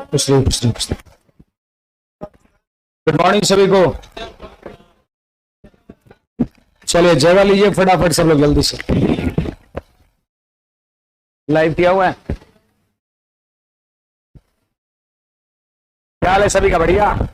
कुछ नहीं। Good morning सभी को। चलिए जगह लीजिए फटाफट सब लोग जल्दी से। लाइव किया हुआ है, क्या हाल है सभी का? बढ़िया।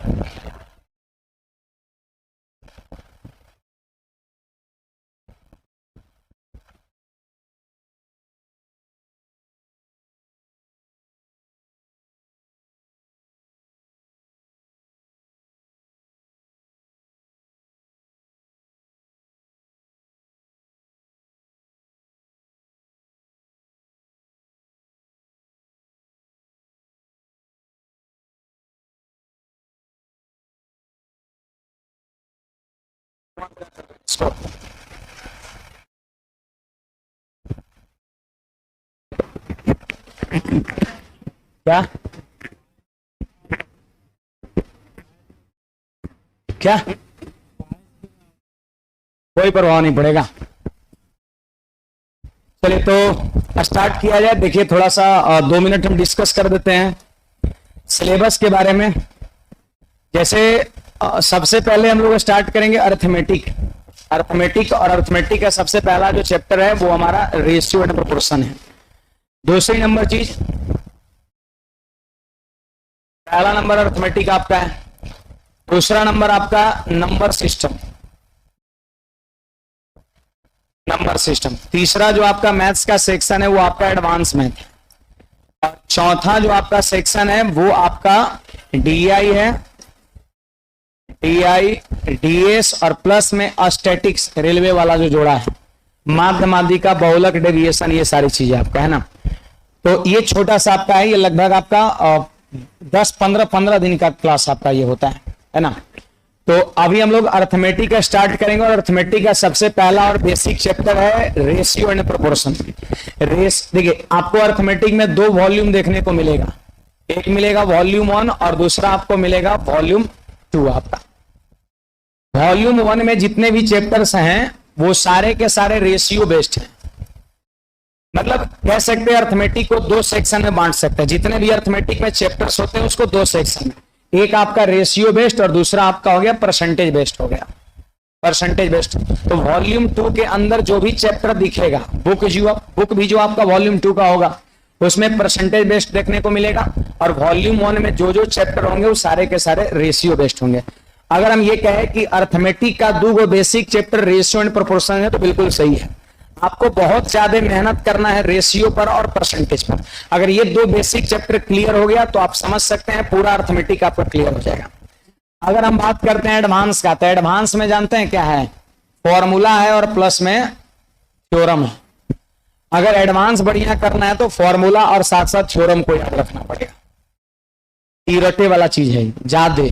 क्या क्या कोई परवाह नहीं पड़ेगा। चलिए तो स्टार्ट किया जाए। देखिए थोड़ा सा 2 मिनट हम डिस्कस कर देते हैं सिलेबस के बारे में। जैसे सबसे पहले हम लोग स्टार्ट करेंगे अर्थमेटिक। और अर्थमेटिक का सबसे पहला जो चैप्टर है वो हमारा रेशियो एंड प्रोपोर्शन है। दूसरी नंबर चीज, पहला नंबर अर्थमेटिक आपका है, दूसरा नंबर आपका नंबर सिस्टम। तीसरा जो आपका मैथ्स का सेक्शन है वो आपका एडवांस मैथ है। और चौथा जो आपका सेक्शन है वो आपका डीआई है, डीआई डीएस और प्लस में स्टैटिक्स रेलवे वाला जो जोड़ा है, माध्य माध्यिका बहुलक डेविएशन, ये सारी चीजें आपका है ना। तो ये छोटा सा आपका है, ये लगभग आपका 10-15 दिन का क्लास आपका ये होता है ना। तो अभी हम लोग अर्थमेटिक का स्टार्ट करेंगे और अर्थमेटिक का सबसे पहला और बेसिक चैप्टर है रेशियो एंड प्रोपोर्शन। देखिए आपको अर्थमेटिक में 2 वॉल्यूम देखने को मिलेगा, एक मिलेगा वॉल्यूम 1 और दूसरा आपको मिलेगा वॉल्यूम 2। आपका वॉल्यूम 1 में जितने भी चैप्टर्स हैं वो सारे के सारे रेशियो बेस्ड हैं। मतलब कह सकते हैं अर्थमेटिक को 2 सेक्शन में बांट सकते हैं। जितने भी अर्थमेटिक में चैप्टर्स होते हैं उसको 2 सेक्शन में, एक आपका रेशियो बेस्ड और दूसरा आपका हो गया परसेंटेज बेस्ड हो गया, परसेंटेज बेस्ड। तो वॉल्यूम 2 के अंदर जो भी चैप्टर दिखेगा, बुक भी जो आपका वॉल्यूम 2 का होगा उसमें परसेंटेज बेस्ड देखने को मिलेगा, और वॉल्यूम 1 में जो चैप्टर होंगे वो सारे के सारे रेशियो बेस्ड होंगे। अगर हम ये कहें कि अर्थमेटिक का 2 basic chapter ratio and proportion है तो बिल्कुल सही है। आपको बहुत ज्यादा मेहनत करना है रेशियो पर और परसेंटेज पर। अगर ये 2 बेसिक चैप्टर क्लियर हो गया तो आप समझ सकते हैं पूरा अर्थमेटिक आपका क्लियर हो जाएगा। अगर हम बात करते हैं एडवांस का, तो एडवांस में जानते हैं क्या है, फॉर्मूला है और प्लस में थ्योरम है। अगर एडवांस बढ़िया करना है तो फॉर्मूला और साथ साथ थ्योरम को याद रखना पड़ेगा। ये रटे वाला चीज है ज्यादा।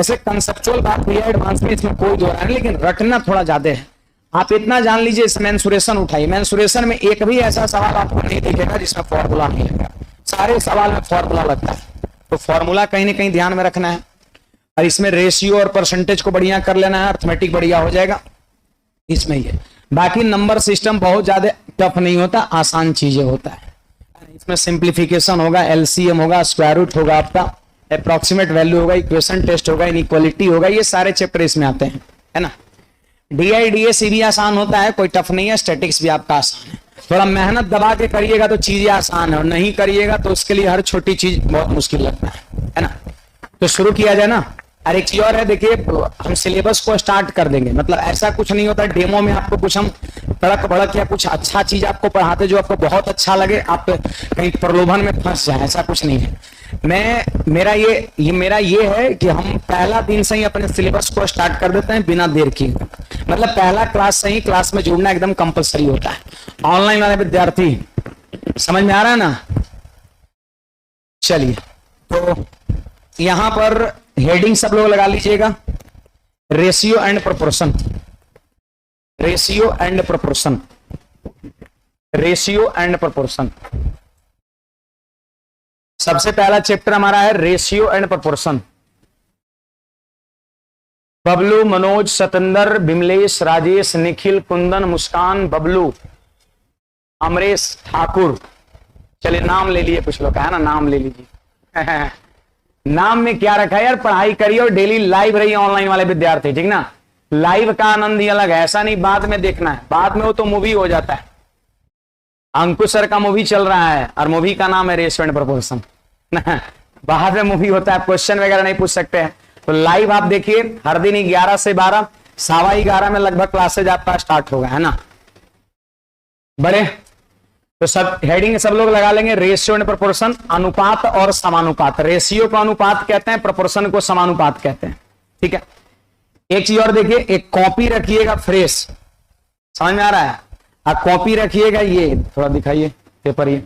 ऐसे कंसेप्चुअल बात भी है एडवांस में, इसमें कोई दो नहीं, लेकिन रटना थोड़ा ज्यादा है। आप इतना जान लीजिए, इस मेंसुरेशन उठाइए, मेंसुरेशन में एक भी ऐसा सवाल आपको नहीं दिखेगा जिसमें फॉर्मूला नहीं लगेगा। सारे सवाल में फॉर्मूला लगता है, तो फॉर्मूला कहीं ना कहीं ध्यान में रखना है। और इसमें रेशियो और परसेंटेज को बढ़िया कर लेना है, अर्थमेटिक बढ़िया हो जाएगा इसमें ही है। बाकी नंबर सिस्टम बहुत ज्यादा टफ नहीं होता, आसान चीजें होता है। इसमें सिंप्लीफिकेशन होगा, एलसीएम होगा, स्क्वायर रूट होगा, आपका अप्रोक्सीमेट वैल्यू होगा, इक्वेशन टेस्ट होगा, इनइक्वालिटी होगा, ये सारे चैप्टर इसमें आते हैं, है ना। डीआईडीएस भी आसान होता है, कोई टफ नहीं है। स्टैटिक्स भी आपका आसान है। थोड़ा मेहनत दबा के करिएगा तो चीजें आसान है, और नहीं करिएगा तो उसके लिए हर छोटी चीज बहुत मुश्किल लगता है ना। तो शुरू किया जाए ना। और एक चीज और है, देखिए हम सिलेबस को स्टार्ट कर देंगे, मतलब ऐसा कुछ नहीं होता डेमो में आपको कुछ हम तड़क भड़क या कुछ अच्छा चीज आपको पढ़ाते जो आपको बहुत अच्छा लगे, आप कहीं प्रलोभन में फंस जाए, ऐसा कुछ नहीं है। मेरा ये है कि हम पहला दिन से ही अपने सिलेबस को स्टार्ट कर देते हैं बिना देर किए। मतलब पहला क्लास से ही क्लास में जुड़ना एकदम कंपलसरी होता है। ऑनलाइन वाले विद्यार्थी समझ में आ रहा है ना। चलिए तो यहां पर हेडिंग सब लोग लगा लीजिएगा, ratio and proportion, ratio and proportion, ratio and proportion. सबसे पहला चैप्टर हमारा है ratio and proportion. Bablu, Manoj, Satendra, Bimlesh, Rajesh, Nikhil, Kundan, Muskan, Bablu, Amresh Thakur. चलिए नाम ले लिए कुछ लोग, है ना, नाम ले लीजिए। नाम में क्या रखा है यार, पढ़ाई करिए और डेली लाइव रहिए ऑनलाइन वाले विद्यार्थी, ठीक ना। लाइव का आनंद ही अलग है, ऐसा नहीं बाद में देखना है, बाद में वो तो मूवी हो जाता है। अंकुश सर का मूवी चल रहा है और मूवी का नाम है रेशियो एंड प्रोपोर्शन। बाद में मूवी होता है, क्वेश्चन वगैरह नहीं पूछ सकते हैं। तो लाइव आप देखिए हर दिन 11 से 12, 11:15 में लगभग क्लासेज आपका स्टार्ट होगा, है ना। बड़े तो सब हेडिंग सब लोग लगा लेंगे, रेशियो एंड प्रोपोर्शन, अनुपात और समानुपात। रेशियो को अनुपात कहते हैं, प्रोपोर्शन को समानुपात कहते हैं, ठीक है। एक चीज और देखिए, एक कॉपी रखिएगा फ्रेश, समझ में आ रहा है। आप कॉपी रखिएगा, ये थोड़ा दिखाइए पेपर, ये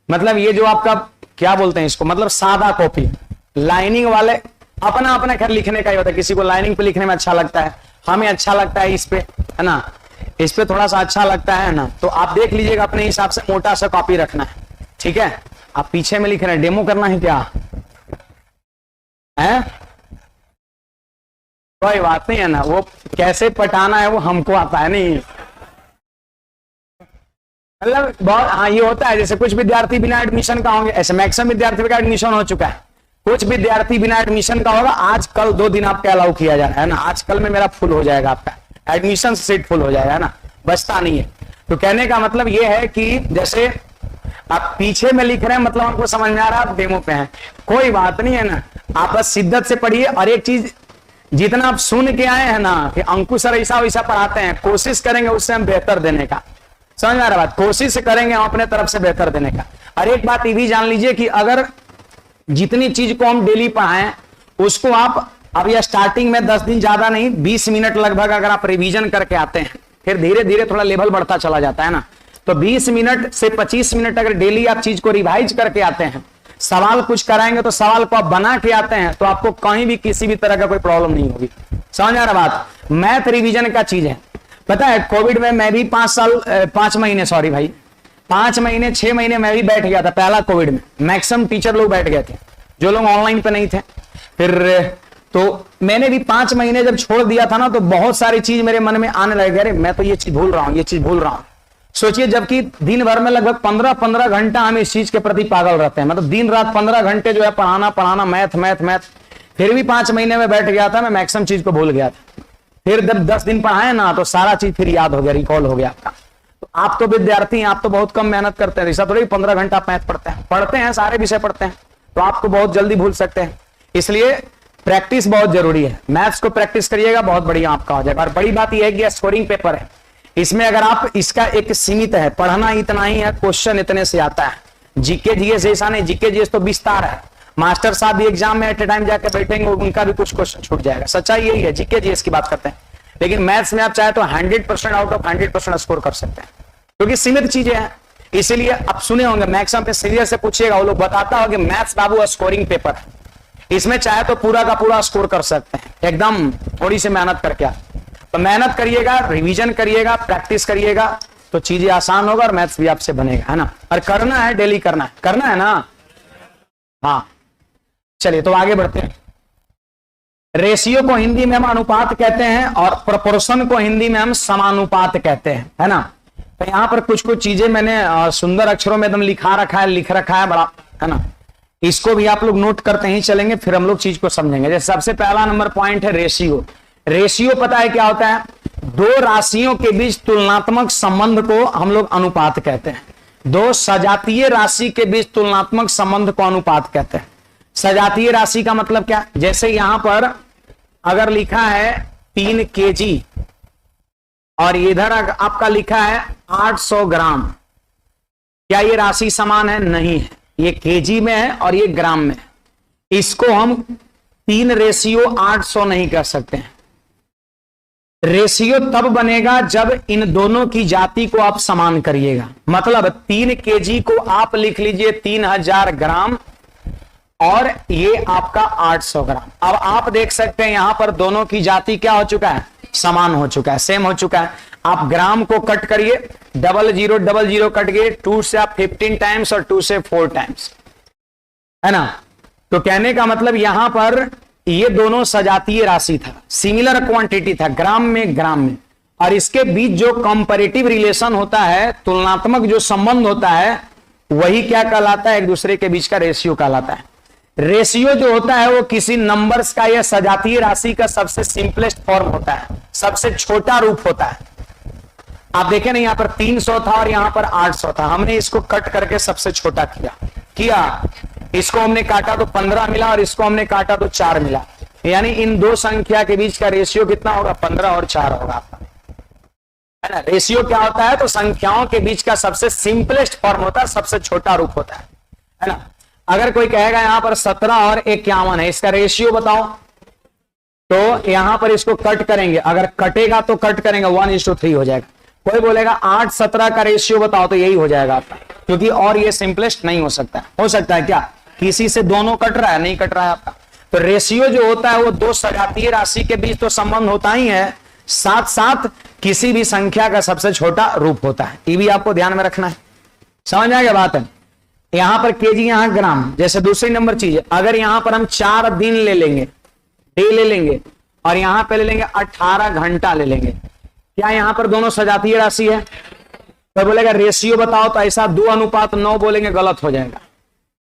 मतलब ये जो आपका क्या बोलते हैं इसको, मतलब सादा कॉपी। लाइनिंग वाले अपना अपना खैर लिखने का ही होता है, किसी को लाइनिंग पे लिखने में अच्छा लगता है, हमें अच्छा लगता है इस पे, है ना, इस पे थोड़ा सा अच्छा लगता है ना। तो आप देख लीजिएगा अपने हिसाब से मोटा सा कॉपी रखना है, ठीक है। आप पीछे में लिख रहे हैं, डेमो करना है क्या है, कोई बात नहीं है ना, वो कैसे पटाना है वो हमको आता है, नहीं मतलब बहुत, हाँ ये होता है। जैसे कुछ विद्यार्थी बिना एडमिशन का होंगे, ऐसे मैक्सिमम विद्यार्थी का एडमिशन हो चुका है, कुछ विद्यार्थी बिना एडमिशन का होगा। आज कल 2 दिन आपका अलाउ किया जा रहा है ना, आज कल में मेरा फुल हो जाएगा, आपका एडमिशन सीट फुल हो जाएगा, है ना, बचता नहीं है। तो कहने का मतलब ये है कि जैसे आप पीछे में लिख रहे हैं, मतलब हमको समझ में आ रहा है आप डेमो पे हैं, कोई बात नहीं है ना, आप बस शिद्दत से पढ़िए। और एक चीज, जितना आप सुन के आए हैं ना कि अंकुश सर ऐसा वैसा पढ़ाते हैं, कोशिश करेंगे उससे हम बेहतर देने का, समझ में आ रहा बात, कोशिश करेंगे हम अपने तरफ से बेहतर देने का। और एक बात ये भी जान लीजिए कि अगर जितनी चीज को हम डेली पढ़ाएं उसको आप अब यह स्टार्टिंग में 10 दिन ज्यादा नहीं, 20 मिनट लगभग अगर आप रिवीजन करके आते हैं, फिर धीरे धीरे थोड़ा लेवल बढ़ता चला जाता है ना। तो 20 मिनट से 25 मिनट अगर डेली आप चीज को रिवाइज करके आते हैं, सवाल कुछ कराएंगे तो सवाल को आप बना के आते हैं, तो आपको कहीं भी किसी भी तरह का कोई प्रॉब्लम नहीं होगी, समझ आ रहा बात। मैथ रिवीजन का चीज है, पता है कोविड में मैं भी 5 महीने 6 महीने मैं भी बैठ गया था पहला कोविड में। मैक्सिमम टीचर लोग बैठ गए थे जो लोग ऑनलाइन पे नहीं थे। फिर तो मैंने भी 5 महीने जब छोड़ दिया था ना, तो बहुत सारी चीज मेरे मन में आने लगे, अरे मैं तो ये चीज भूल रहा हूं, ये चीज भूल रहा हूं। सोचिए, जबकि दिन भर में लगभग 15-15 घंटा हम इस चीज के प्रति पागल रहते हैं, मतलब दिन रात 15 घंटे जो है पढ़ाना मैथ। फिर भी 5 महीने में बैठ गया था, मैं मैक्सिमम चीज को भूल गया था। फिर जब 10 दिन पढ़ाए ना, तो सारा चीज फिर याद हो गया, रिकॉल हो गया आपका। तो आप तो विद्यार्थी हैं, आप तो बहुत कम मेहनत करते हैं, ऐसा थोड़ी 15 घंटा आप मैथ पढ़ते हैं, सारे विषय पढ़ते हैं, तो आपको बहुत जल्दी भूल सकते हैं। इसलिए प्रैक्टिस बहुत जरूरी है, मैथ्स को प्रैक्टिस करिएगा, बहुत बढ़िया आपका हो जाएगा। और बड़ी बात यह है कि स्कोरिंग पेपर है, इसमें अगर आप, इसका एक सीमित है, पढ़ना इतना ही है, क्वेश्चन इतने से आता है। जीके जीएस ऐसा नहीं, जीके जीएस तो विस्तार है, मास्टर साहब भी एग्जाम में एट ए टाइम जाकर बैठेंगे, उनका भी कुछ क्वेश्चन छूट जाएगा, सच्चाई यही है। जीके जीएस की बात करते हैं, लेकिन मैथ्स में आप चाहे तो 100% आउट ऑफ 100% स्कोर कर सकते हैं, क्योंकि सीमित चीजें हैं। इसीलिए आप सुने होंगे मैक्सिमम पे सीनियर से पूछिएगा, वो लोग बताता होगा कि मैथ्स बाबू स्कोरिंग पेपर है, इसमें चाहे तो पूरा का पूरा स्कोर कर सकते हैं, एकदम थोड़ी सी मेहनत करके। तो मेहनत करिएगा, रिवीजन करिएगा, प्रैक्टिस करिएगा, तो चीजें आसान होगा और मैथ्स भी आपसे बनेगा, है ना। और करना है, डेली करना है ना। हाँ चलिए तो आगे बढ़ते हैं। रेशियो को हिंदी में हम अनुपात कहते हैं और प्रोपोर्शन को हिंदी में हम समानुपात कहते हैं, है ना। तो यहां पर कुछ चीजें मैंने सुंदर अक्षरों में एकदम लिख रखा है बड़ा, है ना। इसको भी आप लोग नोट करते ही चलेंगे, फिर हम लोग चीज को समझेंगे। जैसे सबसे पहला नंबर पॉइंट है रेशियो। रेशियो पता है क्या होता है, दो राशियों के बीच तुलनात्मक संबंध को हम लोग अनुपात कहते हैं। दो सजातीय राशि के बीच तुलनात्मक संबंध को अनुपात कहते हैं। सजातीय राशि का मतलब क्या, जैसे यहां पर अगर लिखा है 3 kg और इधर आपका लिखा है 800 ग्राम, क्या ये राशि समान है? नहीं है, ये केजी में है और ये ग्राम में है। इसको हम 3:800 नहीं कर सकते हैं। रेशियो तब बनेगा जब इन दोनों की जाति को आप समान करिएगा। मतलब 3 kg को आप लिख लीजिए 3000 ग्राम और ये आपका 800 ग्राम। अब आप देख सकते हैं यहां पर दोनों की जाति क्या हो चुका है, समान हो चुका है, सेम हो चुका है। आप ग्राम को कट करिए, 0000 कट गए, 2 से आप 15 टाइम्स और 2 से 4 टाइम्स, है ना। तो कहने का मतलब यहां पर ये दोनों सजातीय राशि था, सिमिलर क्वांटिटी था, ग्राम में। और इसके बीच जो कंपैरेटिव रिलेशन होता है, तुलनात्मक जो संबंध होता है, वही क्या कहलाता है, एक दूसरे के बीच का रेशियो कहलाता है। रेशियो जो होता है वो किसी नंबर्स का या सजातीय राशि का सबसे सिंपलेस्ट फॉर्म होता है, सबसे छोटा रूप होता है। आप देखें ना, यहां पर 300 था और यहां पर 800 था, हमने इसको कट करके सबसे छोटा किया, इसको हमने काटा तो 15 मिला और इसको हमने काटा तो 4 मिला, यानी इन दो संख्या के बीच का रेशियो कितना होगा, 15 और 4 होगा, है ना। रेशियो क्या होता है, तो संख्याओं के बीच का सबसे सिंपलेस्ट फॉर्म होता है, सबसे छोटा रूप होता है ना। अगर कोई कहेगा यहां पर 17 और 51 है, इसका रेशियो बताओ, तो यहां पर इसको कट करेंगे, अगर कटेगा तो कट करेंगे 1:3 हो जाएगा। कोई बोलेगा 8-17 का रेशियो बताओ, तो यही हो जाएगा आपका, क्योंकि और ये सिंपलेस्ट नहीं हो सकता है। हो सकता है क्या किसी से दोनों कट रहा है, नहीं कट रहा है आपका। तो रेशियो जो होता है वो दो सजातीय राशि के बीच तो संबंध होता ही है, साथ साथ किसी भी संख्या का सबसे छोटा रूप होता है। ये भी आपको ध्यान में रखना है, समझ आएगा बात है। यहां पर केजी, यहां ग्राम, जैसे दूसरी नंबर चीज है, अगर यहां पर हम 4 दिन ले लेंगे, डे ले लेंगे, और यहां पे ले लेंगे 18 घंटा ले लेंगे, क्या यहां पर दोनों सजातीय राशि है? तो बोलेगा रेशियो बताओ, तो ऐसा 2:9 बोलेंगे, गलत हो जाएगा।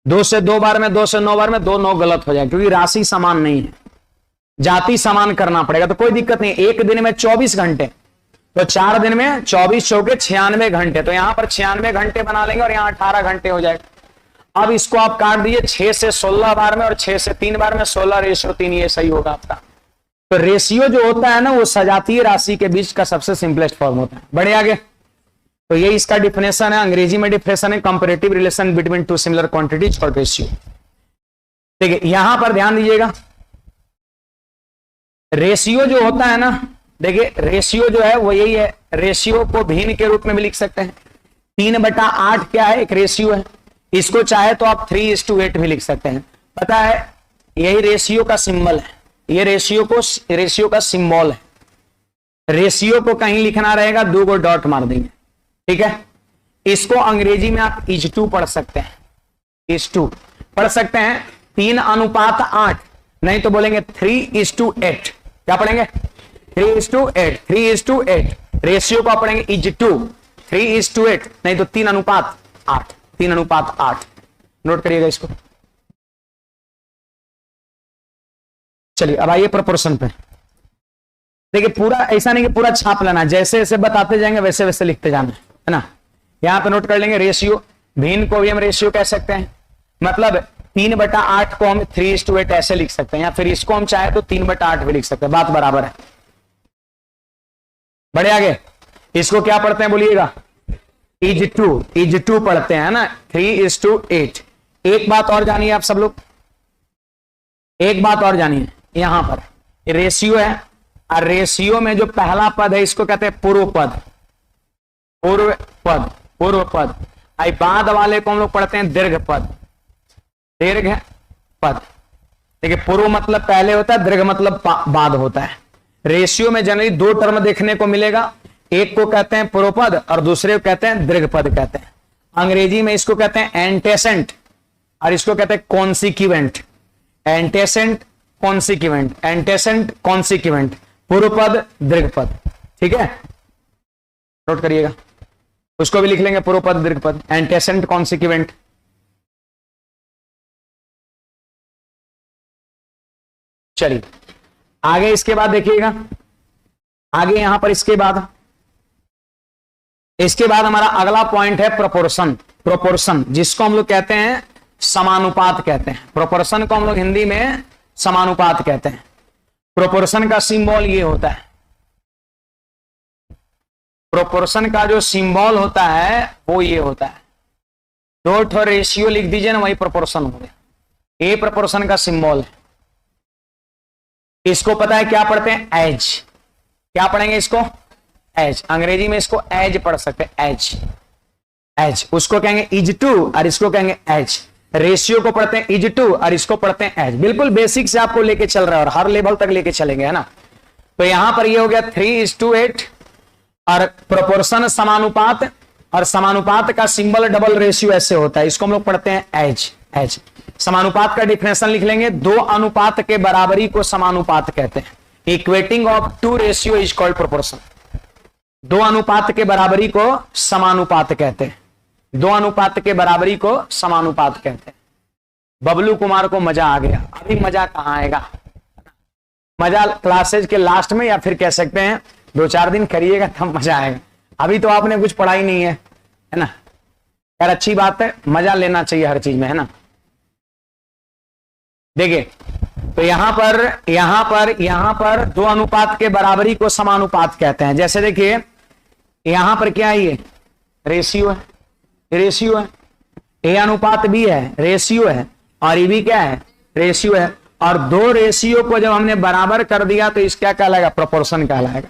2 से 2 बार में, 2 से 9 बार में 2 9 गलत हो जाएगा, क्योंकि राशि समान नहीं है, जाति समान करना पड़ेगा। तो कोई दिक्कत नहीं, एक दिन में 24 घंटे, तो 4 दिन में 24 चौके 96 घंटे, तो यहां पर 96 घंटे बना लेंगे और यहां 18 घंटे हो जाएगा। अब इसको आप काट दीजिए 6 से 16 बार में और 6 से 3 बार में, 16:3, ये सही होगा आपका। तो रेशियो जो होता है ना, वो सजातीय राशि के बीच का सबसे सिंपलेस्ट फॉर्म होता है। बढ़े आगे, तो ये इसका डिफिनेशन है, अंग्रेजी में डिफिनेशन है, comparative relation between two similar quantities called ratio. ठीक है, यहां पर ध्यान दीजिएगा, रेशियो जो होता है ना, देखिए रेशियो जो है वो यही है, रेशियो को भिन्न के रूप में भी लिख सकते हैं। 3/8 क्या है, एक रेशियो है, इसको चाहे तो आप 3:8 भी लिख सकते हैं। पता है, यही रेशियो का सिंबल है, ये रेशियो का सिंबल है। रेशियो को कहीं लिखना रहेगा, 2 गो डॉट मार देंगे, ठीक है। इसको अंग्रेजी में आप इज टू पढ़ सकते हैं, इज टू पढ़ सकते हैं, 3:8, नहीं तो बोलेंगे 3:8। क्या पढ़ेंगे, 3:8, 3:8। रेशियो को आप पढ़ेंगे इज टू, 3:8, नहीं तो 3:8, 3:8। नोट करिएगा इसको। चलिए अब आइए प्रोपोर्शन पे। देखिए पूरा ऐसा नहीं कि पूरा छाप लेना, जैसे जैसे बताते जाएंगे वैसे वैसे लिखते जाना है ना। यहां पे नोट कर लेंगे, रेशियो, भिन्न को भी हम रेशियो कह सकते हैं, मतलब 3/8 को हम 3:8 ऐसे लिख सकते हैं, या फिर इसको हम चाहे तो 3/8 भी लिख सकते हैं, बात बराबर है। बढ़े आगे, इसको क्या पढ़ते हैं बोलिएगा, इज टू पढ़ते हैं ना, 3:8। एक बात और जानिए आप सब लोग, एक बात और जानिए, यहां पर रेशियो है, और रेशियो में जो पहला पद है इसको कहते हैं पूर्व पद, पूर्व पद, पूर्व पद। आई बाद वाले को हम लोग पढ़ते हैं दीर्घ पद, दीर्घ पद। देखिए पूर्व मतलब पहले होता है, दीर्घ मतलब बाद होता है। रेशियो में जनरली 2 टर्म देखने को मिलेगा, एक को कहते हैं पूर्व पद और दूसरे को कहते हैं दीर्घ पद कहते हैं। अंग्रेजी में इसको कहते हैं एंटेसेंट और इसको कहते हैं कॉन्सिक्वेंट। एंटेसेंट कॉन्सिक्वेंट, एंटेसेंट कॉन्सिक्वेंट, पूर्व पद दीर्घ पद, ठीक है, नोट करिएगा। उसको भी लिख लेंगे, पूर्व पद दीर्घ पद, एंटेसेंट कॉन्सिक्वेंट। चलिए आगे, इसके बाद देखिएगा, आगे यहां पर इसके बाद हमारा अगला पॉइंट है प्रोपोर्शन। प्रोपोर्शन जिसको हम लोग कहते हैं समानुपात कहते हैं, प्रोपोर्शन को हम लोग हिंदी में समानुपात कहते हैं। प्रोपोर्शन का सिंबल ये होता है, प्रोपोर्शन का जो सिंबल होता है वो ये होता है, 2 ठो रेशियो लिख दीजिए ना, वही प्रोपोर्शन हो गया। ये प्रोपोर्शन का सिंबल है। इसको पता है क्या पढ़ते हैं, एज। क्या पढ़ेंगे इसको, एज। अंग्रेजी में इसको एज पढ़ सकते हैं, एज, एज। उसको कहेंगे इज टू और इसको कहेंगे एज। रेशियो को पढ़ते हैं इज टू और इसको पढ़ते हैं एज। बिल्कुल बेसिक से आपको लेके चल रहा है और हर लेवल तक लेके चलेंगे, है ना। तो यहां पर ये हो गया 3:8 और प्रोपोर्शन समानुपात, और समानुपात का सिंबल डबल रेशियो ऐसे होता है, इसको हम लोग पढ़ते हैं एज, एज। समानुपात का डिफिनेशन लिख लेंगे, 2 अनुपात के बराबरी को समानुपात कहते हैं। Equating of 2 ratio is called proportion. दो अनुपात के बराबरी को समानुपात कहते हैं, दो अनुपात के बराबरी को समानुपात कहते हैं। बबलू कुमार को मजा आ गया। अभी मजा कहाँ आएगा, मजा क्लासेज के लास्ट में, या फिर कह सकते हैं 2-4 दिन करिएगा तब मजा आएगा। अभी तो आपने कुछ पढ़ा ही नहीं है ना यार। अच्छी बात है, मजा लेना चाहिए हर चीज में, है ना। देखिए तो यहां पर दो अनुपात के बराबरी को समानुपात कहते हैं। जैसे देखिए यहां पर क्या है, ये रेशियो है, रेशियो है, ए अनुपात बी है, रेशियो है, और ये भी क्या है, रेशियो है। और दो रेशियो को जब हमने बराबर कर दिया तो इस क्या कहलाएगा, प्रोपोर्शन कहलाएगा।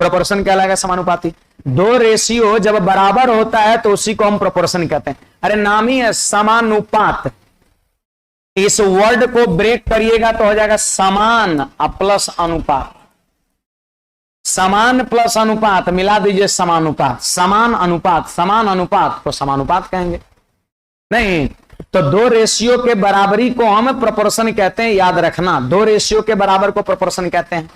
प्रोपोर्शन कहलाएगा समानुपाती। दो रेशियो जब बराबर होता है तो उसी को हम प्रोपोर्शन कहते हैं। अरे नाम ही है समानुपात, इस वर्ड को ब्रेक करिएगा तो हो जाएगा समान प्लस अनुपात। समान प्लस अनुपात मिला दीजिए समानुपात, समान अनुपात, समान अनुपात को समानुपात कहेंगे। नहीं तो दो रेशियो के बराबरी को हम प्रोपोर्शन कहते हैं, याद रखना। दो रेशियो के बराबर को प्रोपोर्शन कहते हैं।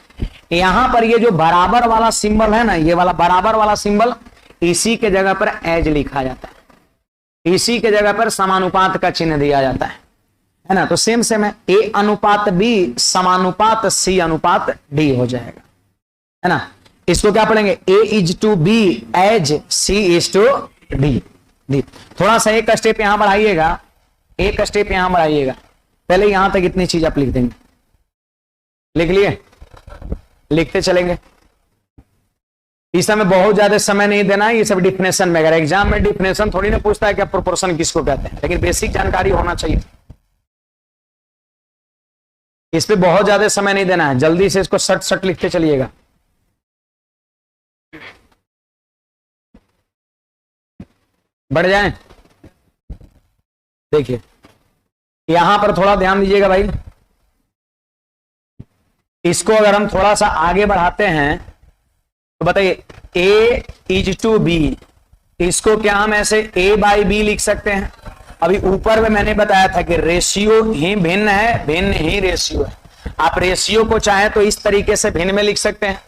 यहां पर ये जो बराबर वाला सिंबल है ना, ये वाला बराबर वाला सिंबल, इसी के जगह पर एज लिखा जाता है, इसी के जगह पर समानुपात का चिन्ह दिया जाता है ना। तो सेम सेम है, ए अनुपात बी समानुपात सी अनुपात डी हो जाएगा, है ना। इसको क्या पढ़ेंगे, A is to B as C is to D. D थोड़ा सा एक स्टेप यहां बढ़ाइएगा, एक स्टेप यहां बढ़ाइएगा। पहले यहां तक इतनी चीज आप लिख देंगे, लिख लिए, लिखते चलेंगे। इस समय बहुत ज्यादा समय नहीं देना है, ये सब डिफिनेशन में। अगर एग्जाम में डिफिनेशन थोड़ी ना पूछता है कि प्रोपोर्शन किसको कहते हैं, लेकिन बेसिक जानकारी होना चाहिए। इस पे बहुत ज्यादा समय नहीं देना है, जल्दी से इसको सट सट लिखते चलिएगा। बढ़ जाएं। देखिए यहां पर थोड़ा ध्यान दीजिएगा भाई, इसको अगर हम थोड़ा सा आगे बढ़ाते हैं तो बताइए, ए इज टू बी, इसको क्या हम ऐसे ए बाई बी लिख सकते हैं। अभी ऊपर में मैंने बताया था कि रेशियो ही भिन्न है, भिन्न ही रेशियो है। आप रेशियो को चाहे तो इस तरीके से भिन्न में लिख सकते हैं,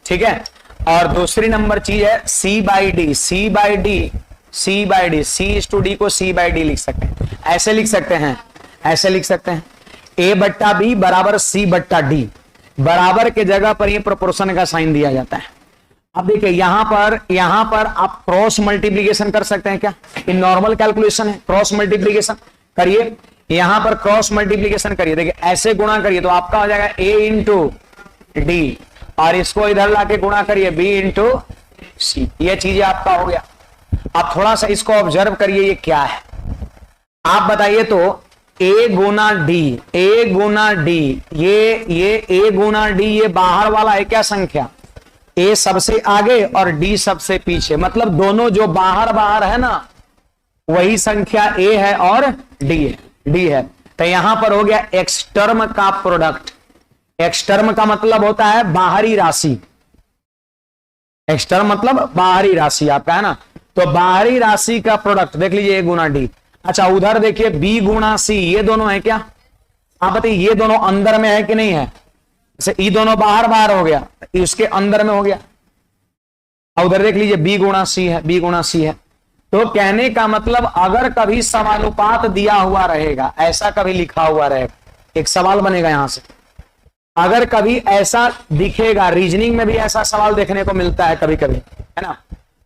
ठीक है। और दूसरी नंबर चीज है C by D, C by D, C by D, C is to D को सी बाई डी लिख सकते हैं, ऐसे लिख सकते हैं, ऐसे लिख सकते हैं। ए बट्टा बी बराबर सी बट्टा डी, बराबर के जगह पर ये प्रोपोर्शन का साइन दिया जाता है। अब देखिए यहां पर आप क्रॉस मल्टीप्लीकेशन कर सकते हैं क्या, ये नॉर्मल कैलकुलेशन है, क्रॉस मल्टीप्लीकेशन करिए। यहां पर क्रॉस मल्टीप्लीकेशन करिए, देखिए ऐसे गुणा करिए तो आपका हो जाएगा ए इंटू डी, और इसको इधर लाके गुणा करिए बी इंटू सी, ये चीजें आपका हो गया। अब थोड़ा सा इसको ऑब्जर्व करिए, ये क्या है आप बताइए तो। ए गुना डी, ए गुना डी, ये ए गुना डी, ये बाहर वाला है क्या संख्या, ए सबसे आगे और डी सबसे पीछे, मतलब दोनों जो बाहर बाहर है ना वही संख्या ए है और डी है, डी है। तो यहां पर हो गया एक्स टर्म का प्रोडक्ट। एक्स टर्म का मतलब होता है बाहरी राशि, एक्स टर्म मतलब बाहरी राशि आपका, है ना। तो बाहरी राशि का प्रोडक्ट देख लीजिए, ए गुना डी। अच्छा उधर देखिए बी गुना सी, ये दोनों है क्या, आप बताइए ये दोनों अंदर में है कि नहीं है। जैसे ये दोनों बाहर बाहर हो गया, इसके अंदर में हो गया। उधर देख लीजिए बी गुणा सी है, बी गुणा सी है। तो कहने का मतलब अगर कभी समानुपात दिया हुआ रहेगा, ऐसा कभी लिखा हुआ रहेगा, एक सवाल बनेगा यहां से, अगर कभी ऐसा दिखेगा, रीजनिंग में भी ऐसा सवाल देखने को मिलता है कभी कभी, है ना।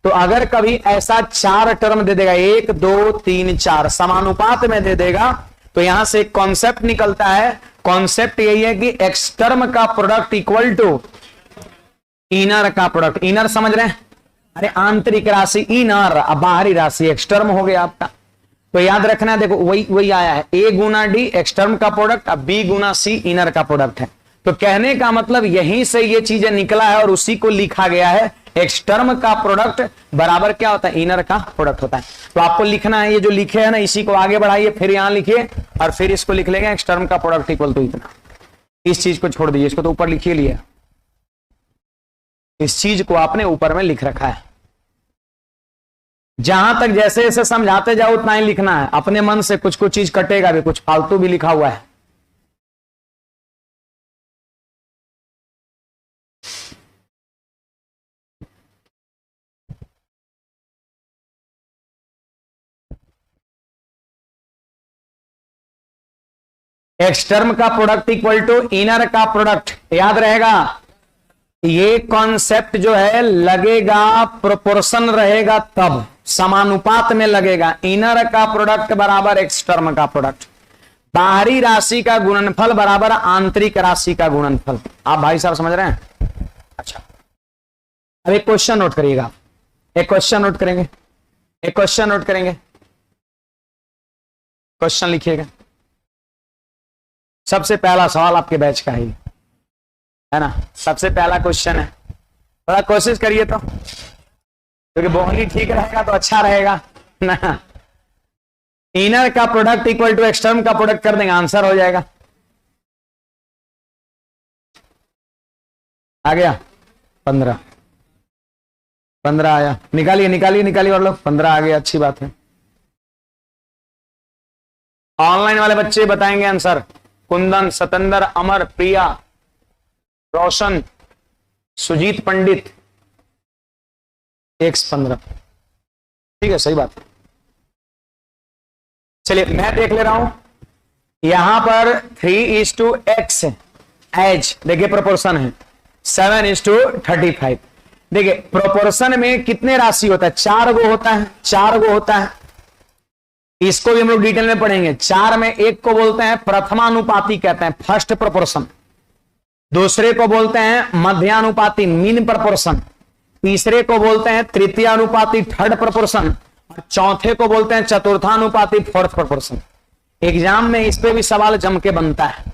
तो अगर कभी ऐसा 4 टर्म दे देगा, 1 2 3 4 समानुपात में दे देगा, तो यहां से एक कॉन्सेप्ट निकलता है। कॉन्सेप्ट यही है कि एक्स टर्म का प्रोडक्ट इक्वल टू इनर का प्रोडक्ट। इनर समझ रहे हैं, अरे आंतरिक राशि इनर, अब बाहरी राशि एक्स टर्म हो गया आपका। तो याद रखना, देखो वही आया है, ए गुना डी एक्स टर्म का प्रोडक्ट, अब बी गुना सी इनर का प्रोडक्ट है। तो कहने का मतलब यहीं से ये चीजें निकला है और उसी को लिखा गया है। एक्स टर्म का प्रोडक्ट बराबर क्या होता है, इनर का प्रोडक्ट होता है। तो आपको लिखना है, ये जो लिखे है ना इसी को आगे बढ़ाइए, फिर यहां लिखिए और फिर इसको लिख लेंगे एक्स टर्म का प्रोडक्ट इक्वल टू इतना। इस चीज को छोड़ दीजिए, इसको तो ऊपर लिखिए लिए, इस चीज को आपने ऊपर में लिख रखा है। जहां तक जैसे जैसे समझाते जाओ उतना ही लिखना है, अपने मन से कुछ कुछ चीज कटेगा भी, कुछ फालतू भी लिखा हुआ है। एक्स टर्म का प्रोडक्ट इक्वल टू इनर का प्रोडक्ट, याद रहेगा। ये कॉन्सेप्ट जो है लगेगा, प्रोपोर्शन रहेगा तब, समानुपात में लगेगा। इनर का प्रोडक्ट बराबर एक्स टर्म का प्रोडक्ट, बाहरी राशि का गुणनफल बराबर आंतरिक राशि का गुणनफल। आप भाई साहब समझ रहे हैं? अच्छा, अब एक क्वेश्चन नोट करिएगा, एक क्वेश्चन नोट करेंगे, एक क्वेश्चन नोट करेंगे, क्वेश्चन लिखिएगा। सबसे पहला सवाल आपके बैच का है ना, सबसे पहला क्वेश्चन है, थोड़ा कोशिश करिए तो, क्योंकि बोहनी ठीक रहेगा तो अच्छा रहेगा ना। इनर का प्रोडक्ट इक्वल टू एक्सटर्म का प्रोडक्ट कर देंगे, आंसर हो जाएगा। आ गया 15, 15 आया, निकालिए निकालिए निकालिए और लोग, 15 आ गया, अच्छी बात है। ऑनलाइन वाले बच्चे बताएंगे आंसर। कुंदन, सतेंद्र, अमर, प्रिया, रोशन, सुजीत पंडित, 115, ठीक है, सही बात है। चलिए मैं देख ले रहा हूं, यहां पर 3:x एज, देखिए प्रोपोर्शन है 7:35। देखिए प्रोपोर्शन में कितने राशि होता है? 4 गो होता है, 4 गो होता है। इसको भी हम लोग डिटेल में पढ़ेंगे। 4 में एक को बोलते हैं प्रथमानुपाती, कहते हैं फर्स्ट प्रोपोर्शन। दूसरे को बोलते हैं मध्यानुपाती, मीन प्रोपोर्शन। तीसरे को बोलते हैं तृतीयानुपाती, थर्ड प्रोपोर्शन। और चौथे को बोलते हैं चतुर्थानुपाती, फोर्थ प्रोपोर्शन। एग्जाम में इस पे भी सवाल जम के बनता है,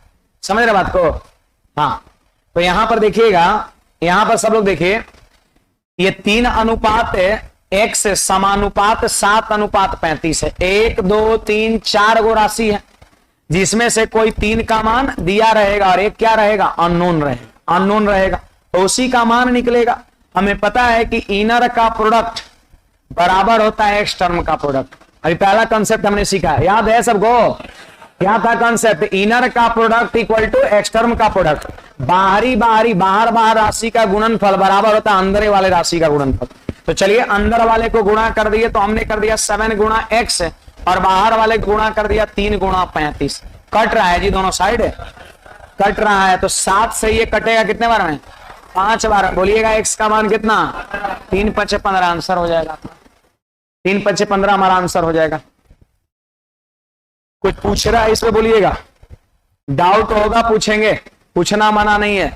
समझ रहे बात को? हाँ, तो यहां पर देखिएगा, यहां पर सब लोग देखिए, ये 3 अनुपात x समानुपात 7:35 है। 1 2 3 4 गो राशि है, जिसमें से कोई 3 का मान दिया रहेगा और एक क्या रहेगा? अननोन रहेगा, अननोन रहेगा, तो उसी का मान निकलेगा। हमें पता है कि इनर का प्रोडक्ट बराबर होता है एक्स टर्म का प्रोडक्ट। अभी पहला कंसेप्ट हमने सीखा है, याद है सबको? क्या था कंसेप्ट? इनर का product equal to extreme का प्रोडक्ट, बाहरी बाहरी बाहर बाहर राशि का गुणनफल बराबर होता है अंदर वाले राशि का गुणनफल। तो चलिए अंदर वाले को गुणा कर दिए, तो हमने कर दिया 7 गुणा x और बाहर वाले को गुणा कर दिया 3 गुणा 35। कट रहा है जी, दोनों साइड कट रहा है, तो 7 से ये कटेगा कितने बार में? 5 बार। बोलिएगा x का मान कितना? 3 × 5 = 15, आंसर हो जाएगा। 3 × 5 = 15 हमारा आंसर हो जाएगा। कुछ पूछ रहा है इस पे बोलिएगा, डाउट होगा पूछेंगे, पूछना मना नहीं है।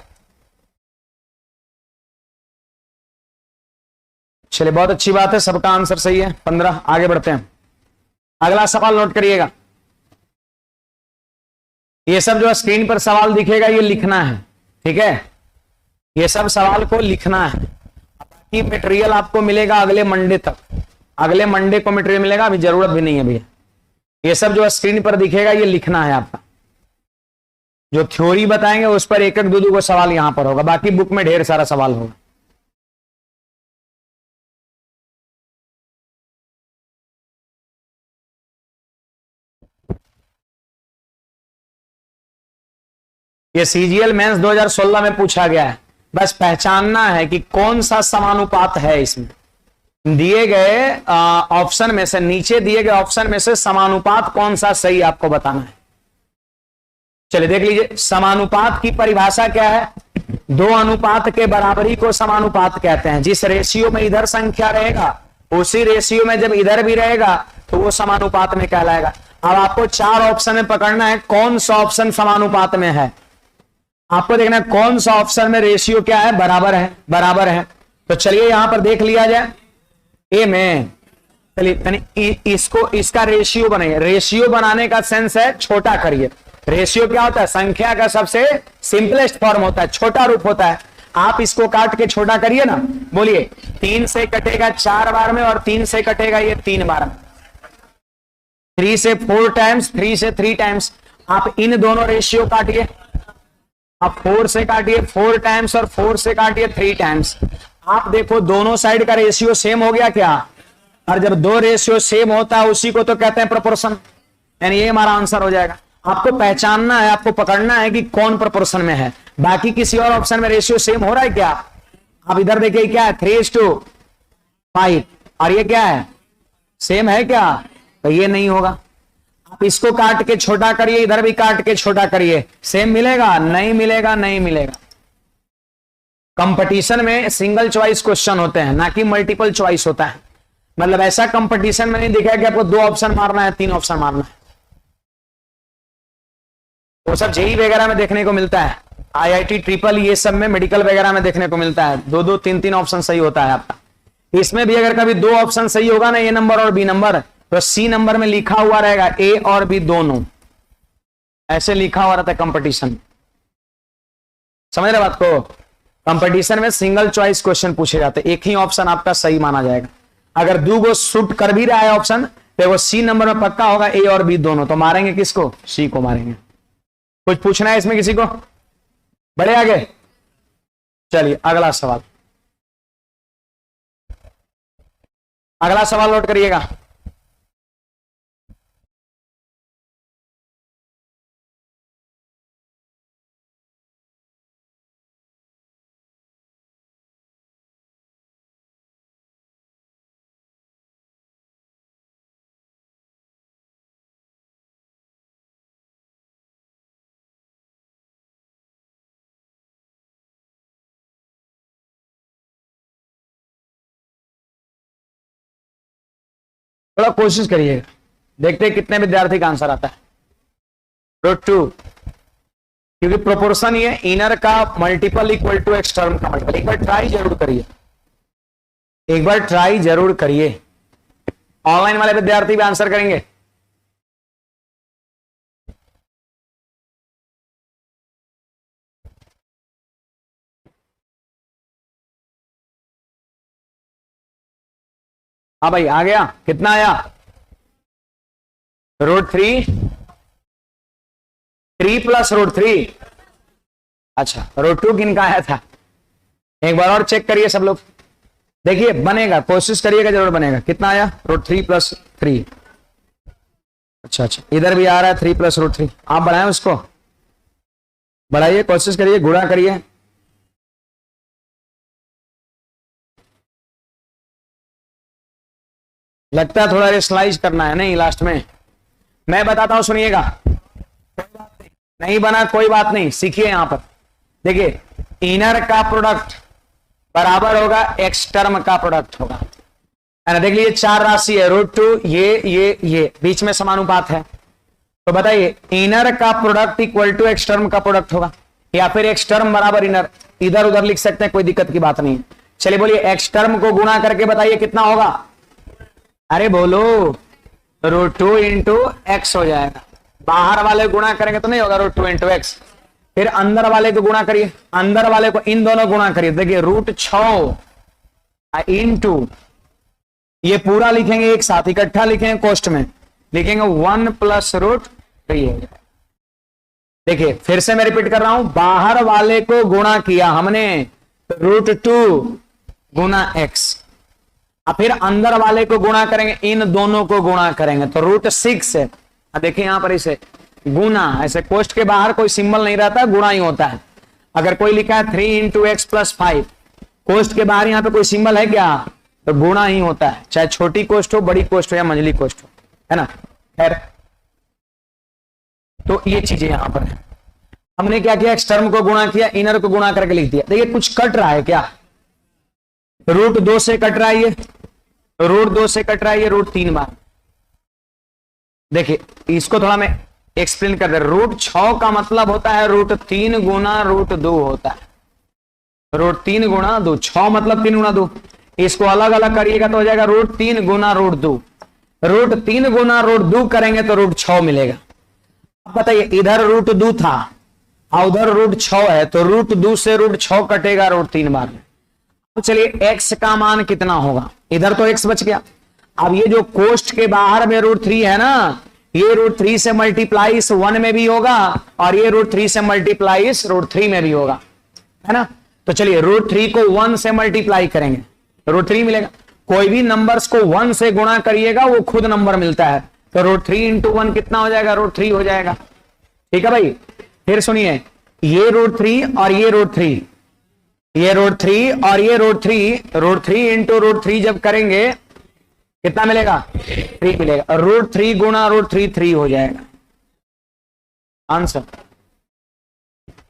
चलिए बहुत अच्छी बात है, सबका आंसर सही है, 15। आगे बढ़ते हैं, अगला सवाल नोट करिएगा। ये सब जो स्क्रीन पर सवाल दिखेगा ये लिखना है, ठीक है? ये सब सवाल को लिखना है। बाकी मटेरियल आपको मिलेगा अगले मंडे तक, अगले मंडे को मटेरियल मिलेगा, अभी जरूरत भी नहीं है भैया। ये सब जो स्क्रीन पर दिखेगा ये लिखना है आपका। जो थ्योरी बताएंगे उस पर एक एक दो को सवाल यहां पर होगा, बाकी बुक में ढेर सारा सवाल होगा। ये सीजीएल मेंस 2016 में पूछा गया है, बस पहचानना है कि कौन सा समानुपात है। इसमें दिए गए ऑप्शन में से, नीचे दिए गए ऑप्शन में से समानुपात कौन सा सही आपको बताना है। चलिए देख लीजिए, समानुपात की परिभाषा क्या है? 2 अनुपात के बराबरी को समानुपात कहते हैं। जिस रेशियो में इधर संख्या रहेगा उसी रेशियो में जब इधर भी रहेगा तो वो समानुपात में कहलाएगा। अब आपको 4 ऑप्शन में पकड़ना है, कौन सा ऑप्शन समानुपात में है। आपको देखना है कौन सा ऑप्शन में रेशियो क्या है? बराबर है, बराबर है। तो चलिए यहां पर देख लिया जाए, ए में, चलिए इसको, इसका रेशियो बनाइए। रेशियो बनाने का सेंस है छोटा करिए। रेशियो क्या होता है? संख्या का सबसे सिंपलेस्ट फॉर्म होता है, छोटा रूप होता है। आप इसको काट के छोटा करिए ना, बोलिए 3 से कटेगा 4 बार में और 3 से कटेगा ये 3 बार में। 3 से 4 टाइम्स, 3 से 3 टाइम्स। आप इन दोनों रेशियो काटिए, आप 4 से काटिए 4 टाइम्स और 4 से काटिए 3 टाइम्स। आप देखो दोनों साइड का रेशियो सेम हो गया क्या? और जब 2 रेशियो सेम होता है उसी को तो कहते हैं प्रोपोर्शन, यानी ये हमारा आंसर हो जाएगा। आपको पहचानना है, आपको पकड़ना है कि कौन प्रोपोर्शन में है। बाकी किसी और ऑप्शन में रेशियो सेम हो रहा है क्या? आप इधर देखिए क्या है, 3:5, और ये क्या है? सेम है क्या? तो ये नहीं होगा। आप इसको काट के छोटा करिए, इधर भी काट के छोटा करिए, सेम मिलेगा? नहीं मिलेगा, नहीं मिलेगा। कंपटीशन में सिंगल चॉइस क्वेश्चन होते हैं, ना कि मल्टीपल चॉइस होता है। मतलब ऐसा कंपटीशन में नहीं दिखा कि आपको 2 ऑप्शन मारना है, 3 ऑप्शन मारना है। वो सब जेई वगैरह में देखने को मिलता है, IIT ट्रिपल ये सब में, मेडिकल वगैरह में देखने को मिलता है, 2-2 3-3 ऑप्शन सही होता है आपका। इसमें भी अगर कभी 2 ऑप्शन सही होगा ना, A नंबर और B नंबर, तो C नंबर में लिखा हुआ रहेगा A और B दोनों, ऐसे लिखा हुआ रहता है कंपटीशन। समझ रहे बात को? कंपटीशन में सिंगल चॉइस क्वेश्चन पूछे जाते हैं, एक ही ऑप्शन आपका सही माना जाएगा। अगर 2 गो शूट कर भी रहा है ऑप्शन, तो वो C नंबर में पक्का होगा A और B दोनों, तो मारेंगे किसको? C को मारेंगे। कुछ पूछना है इसमें किसी को? बढ़े आगे, चलिए अगला सवाल। अगला सवाल नोट करिएगा। थोड़ा कोशिश करिएगा, देखते हैं कितने विद्यार्थी का आंसर आता है। √2, क्योंकि प्रोपोर्शन ये इनर का मल्टीपल इक्वल टू एक्सटर्नल का मल्टीपल। एक बार ट्राई जरूर करिए, एक बार ट्राई जरूर करिए। ऑनलाइन वाले विद्यार्थी भी आंसर करेंगे। हाँ भाई, आ गया? कितना आया? √3, 3 प्लस √3। अच्छा, √2 किनका आया था? एक बार और चेक करिए सब लोग, देखिए बनेगा, कोशिश करिएगा, जरूर बनेगा। कितना आया? √3 + 3। अच्छा अच्छा, इधर भी आ रहा है 3 + √3। आप बढ़ाएं उसको, बढ़ाइए, कोशिश करिए, गुणा करिए। लगता है थोड़ा रेशनलाइज करना है, नहीं लास्ट में मैं बताता हूं, सुनिएगा। नहीं बना कोई बात नहीं, सीखिए। यहां पर देखिए, इनर का प्रोडक्ट बराबर होगा एक्सटर्म का प्रोडक्ट होगा, है ना? देख लीजिए 4 राशि है, √2, ये बीच में समानुपात है, तो बताइए इनर का प्रोडक्ट इक्वल टू एक्सटर्म का प्रोडक्ट होगा, या फिर एक्सटर्म बराबर इनर, इधर उधर लिख सकते हैं, कोई दिक्कत की बात नहीं है। चलिए बोलिए, एक्सटर्म को गुणा करके बताइए कितना होगा? अरे बोलो, √2 × x हो जाएगा। बाहर वाले गुणा करेंगे तो नहीं होगा √2 × x। फिर अंदर वाले को गुणा करिए, अंदर वाले को इन दोनों गुणा करिए। देखिए √6 × ये पूरा लिखेंगे एक साथ, इकट्ठा लिखेंगे, कोष्ठ में लिखेंगे 1 + √3। देखिए फिर से मैं रिपीट कर रहा हूं, बाहर वाले को गुणा किया हमने √2 × x, और फिर अंदर वाले को गुणा करेंगे, इन दोनों को गुणा करेंगे तो √6 है। देखिए यहां पर इसे गुना, ऐसे कोष्ठ के बाहर कोई सिंबल नहीं रहता, गुणा ही होता है। अगर कोई लिखा है 3 × x + 5, कोष्ठ के बाहर यहां पे कोई सिंबल है क्या? तो गुणा ही होता है, चाहे छोटी कोष्ठ हो, बड़ी कोष्ठ हो, या मंझली कोष्ठ हो, है ना? खैर, तो ये चीजें यहां पर है। हमने क्या किया? एक्सटर्म को गुणा किया, इनर को गुणा करके लिख दिया। देखिए कुछ कट रहा है क्या? √2 से कट रहा है, ये √2 से कट रहा है, ये √3 बार। देखिए इसको थोड़ा मैं एक्सप्लेन कर दे। √6 का मतलब होता है √3 × √2 होता है, √3 × 2, 6 मतलब 3 × 2। इसको अलग अलग करिएगा तो हो जाएगा √3 × √2। √3 × √2 करेंगे तो √6 मिलेगा। अब बताइए, इधर √2 था और उधर √6 है, तो √2 से √6 कटेगा √3 बार। तो चलिए x का मान कितना होगा? इधर तो x बच गया। अब ये जो कोष्ठ के बाहर में √3 है ना, ये √3 से मल्टीप्लाई इस 1 में भी होगा, और ये √3 से मल्टीप्लाई इस √3 में भी होगा, है ना? तो चलिए √3 को 1 से मल्टीप्लाई करेंगे, √3 मिलेगा। कोई भी नंबर्स को 1 से गुणा करिएगा, वो खुद नंबर मिलता है, तो √3 × 1 कितना हो जाएगा? √3 हो जाएगा। ठीक है भाई, फिर सुनिए, ये √3 और ये √3, ये √3 और ये √3 × √3 जब करेंगे कितना मिलेगा? 3 मिलेगा। √3 गुणा √3 3 हो जाएगा आंसर।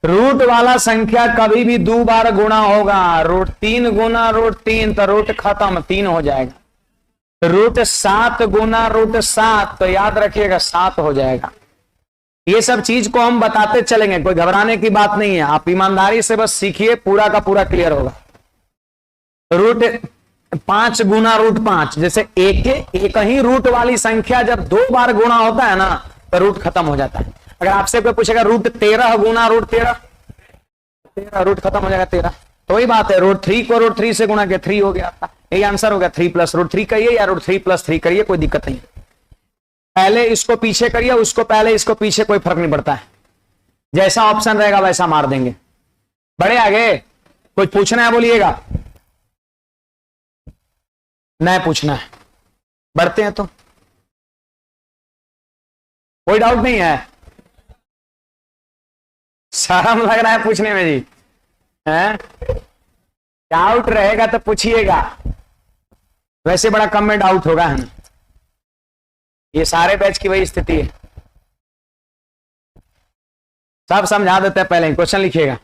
रूट वाला संख्या कभी भी 2 बार गुणा होगा। √3 गुणा √3 तो रूट खत्म, 3 हो जाएगा। √7 गुना √7 तो याद रखिएगा 7 हो जाएगा। ये सब चीज को हम बताते चलेंगे, कोई घबराने की बात नहीं है। आप ईमानदारी से बस सीखिए, पूरा का पूरा क्लियर होगा। √5 गुना √5, जैसे एक ही रूट वाली संख्या जब 2 बार गुणा होता है ना तो रूट खत्म हो जाता है। अगर आपसे कोई पूछेगा √13 गुना √13, रूट खत्म हो जाएगा 13। तो वही बात है, √3 को √3 से गुणा के 3 हो गया। यही आंसर हो गया। 3 + √3 करिए या √3 + 3 करिए, कोई दिक्कत नहीं। पहले इसको पीछे करिए, उसको पहले, इसको पीछे, कोई फर्क नहीं पड़ता है। जैसा ऑप्शन रहेगा वैसा मार देंगे। बढ़े आगे? कुछ पूछना है बोलिएगा। नहीं पूछना है, बढ़ते हैं। तो कोई डाउट नहीं है? शर्म लग रहा है पूछने में जी? हैं? डाउट रहेगा तो पूछिएगा, वैसे बड़ा कम में डाउट होगा, है ना? ये सारे बैच की वही स्थिति है। सब समझा देते हैं, पहले क्वेश्चन लिखिएगा,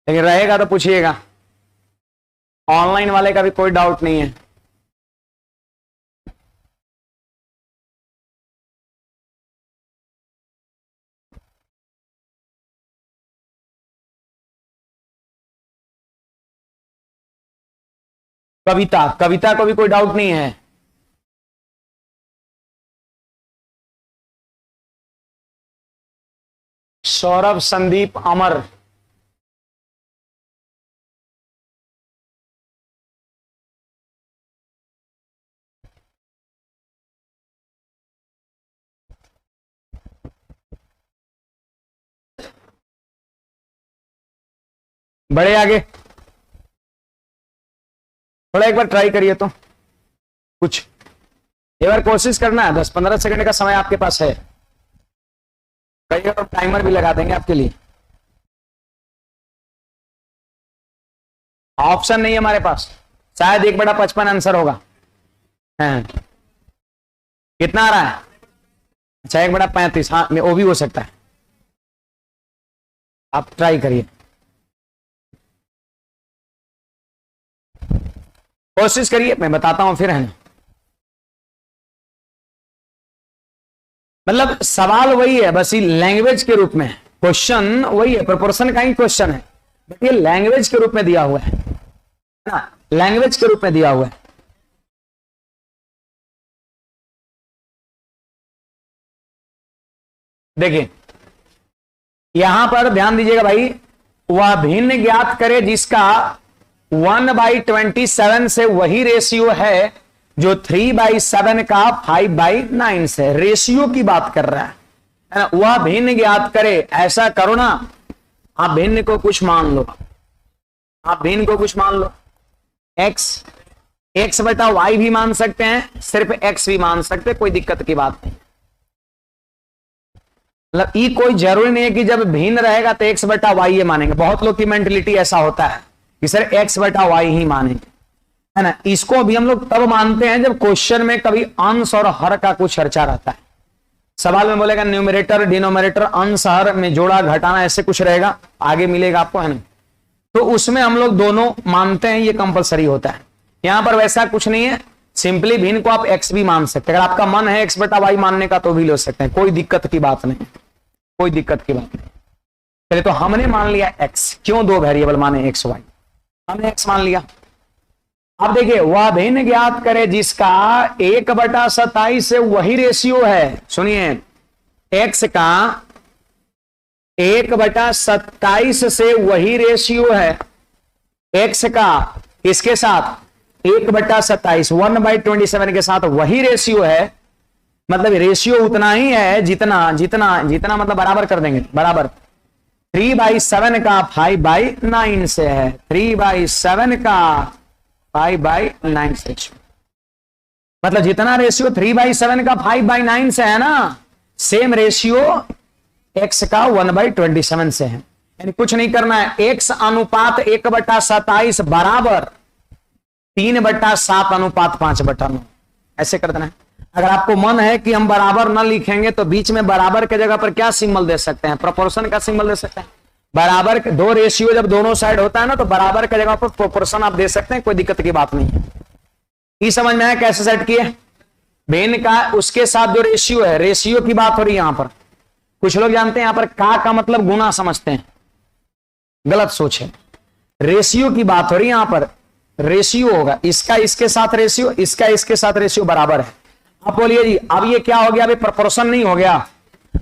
लेकिन रहेगा तो पूछिएगा। ऑनलाइन वाले का भी कोई डाउट नहीं है। कविता को भी कोई डाउट नहीं है? सौरभ, संदीप, अमर, बड़े आगे। थोड़ा एक बार ट्राई करिए तो कुछ, एक बार कोशिश करना है। 10-15 सेकंड का समय आपके पास है, कई और टाइमर भी लगा देंगे आपके लिए। ऑप्शन नहीं है हमारे पास, शायद 1/55 आंसर होगा। है कितना आ रहा है? अच्छा 1/35, हाँ वो भी हो सकता है। आप ट्राई करिए, कोशिश करिए, मैं बताता हूं फिर, है ना? मतलब सवाल वही है, बस ये लैंग्वेज के रूप में क्वेश्चन वही है, प्रोपोर्शन का ही क्वेश्चन है, बट ये लैंग्वेज के रूप में दिया हुआ है ना, लैंग्वेज के रूप में दिया हुआ है। देखिए यहां पर ध्यान दीजिएगा भाई, वह भिन्न ज्ञात करे जिसका 1/27 से वही रेशियो है जो 3/7 का 5/9 से। रेशियो की बात कर रहा है ना? वह भिन्न ज्ञात करे, ऐसा करो ना, आप भिन्न को कुछ मान लो, आप भिन्न को कुछ मान लो, x/y भी मान सकते हैं, सिर्फ x भी मान सकते हैं, कोई दिक्कत की बात नहीं। मतलब ये कोई जरूरी नहीं है कि जब भिन्न रहेगा तो x/y ये मानेंगे। बहुत लोग की मेंटलिटी ऐसा होता है कि सर x/y ही मानेंगे, है ना? इसको भी हम लोग तब मानते हैं जब क्वेश्चन में कभी अंश और हर का कुछ चर्चा रहता है। सवाल में बोलेगा न्यूमरेटर डिनोमिनेटर, अंश हर में जोड़ा घटाना, ऐसे कुछ रहेगा, आगे मिलेगा आपको, है ना? तो उसमें हम लोग दोनों मानते हैं, ये कंपलसरी होता है। यहां पर वैसा कुछ नहीं है, सिंपली भिन्न को आप x भी मान सकते हैं। अगर आपका मन है x/y मानने का तो भी ले सकते हैं, कोई दिक्कत की बात नहीं, कोई दिक्कत की बात नहीं। पहले तो हमने मान लिया x, क्यों 2 वेरिएबल माने x y, हमने x मान लिया। अब देखिए, वह भिन्न ज्ञात करे जिसका 1/27 से वही रेशियो है। सुनिए, x का 1/27 से वही रेशियो है, x का इसके साथ 1/27 1/27 के साथ वही रेशियो है। मतलब रेशियो उतना ही है जितना जितना जितना मतलब बराबर कर देंगे, बराबर 3/7 का 5/9 से है, 3/7 का 5/9 से। मतलब जितना रेशियो 3/7 का 5/9 से है ना, सेम रेशियो x का 1/27 से है। यानी कुछ नहीं करना है, x अनुपात 1/27 बराबर 3/7:5/9 ऐसे कर देना है। अगर आपको मन है कि हम बराबर न लिखेंगे तो बीच में बराबर के जगह पर क्या सिंबल दे सकते हैं, प्रोपोर्शन का सिंबल दे सकते हैं। बराबर दो रेशियो जब दोनों साइड होता है ना तो बराबर के जगह पर प्रोपोर्शन आप दे सकते हैं, कोई दिक्कत की बात नहीं है। ये समझ में आया कैसे सेट किए? बेन का उसके साथ जो रेशियो है, रेशियो की बात हो रही है यहां पर। कुछ लोग जानते हैं यहां पर का मतलब गुना समझते हैं, गलत सोच है। रेशियो की बात हो रही है यहां पर, रेशियो होगा इसका इसके साथ रेशियो, इसका इसके साथ रेशियो बराबर है। अब बोलिए जी अब ये क्या हो गया, अभी प्रोपोर्शन नहीं हो गया।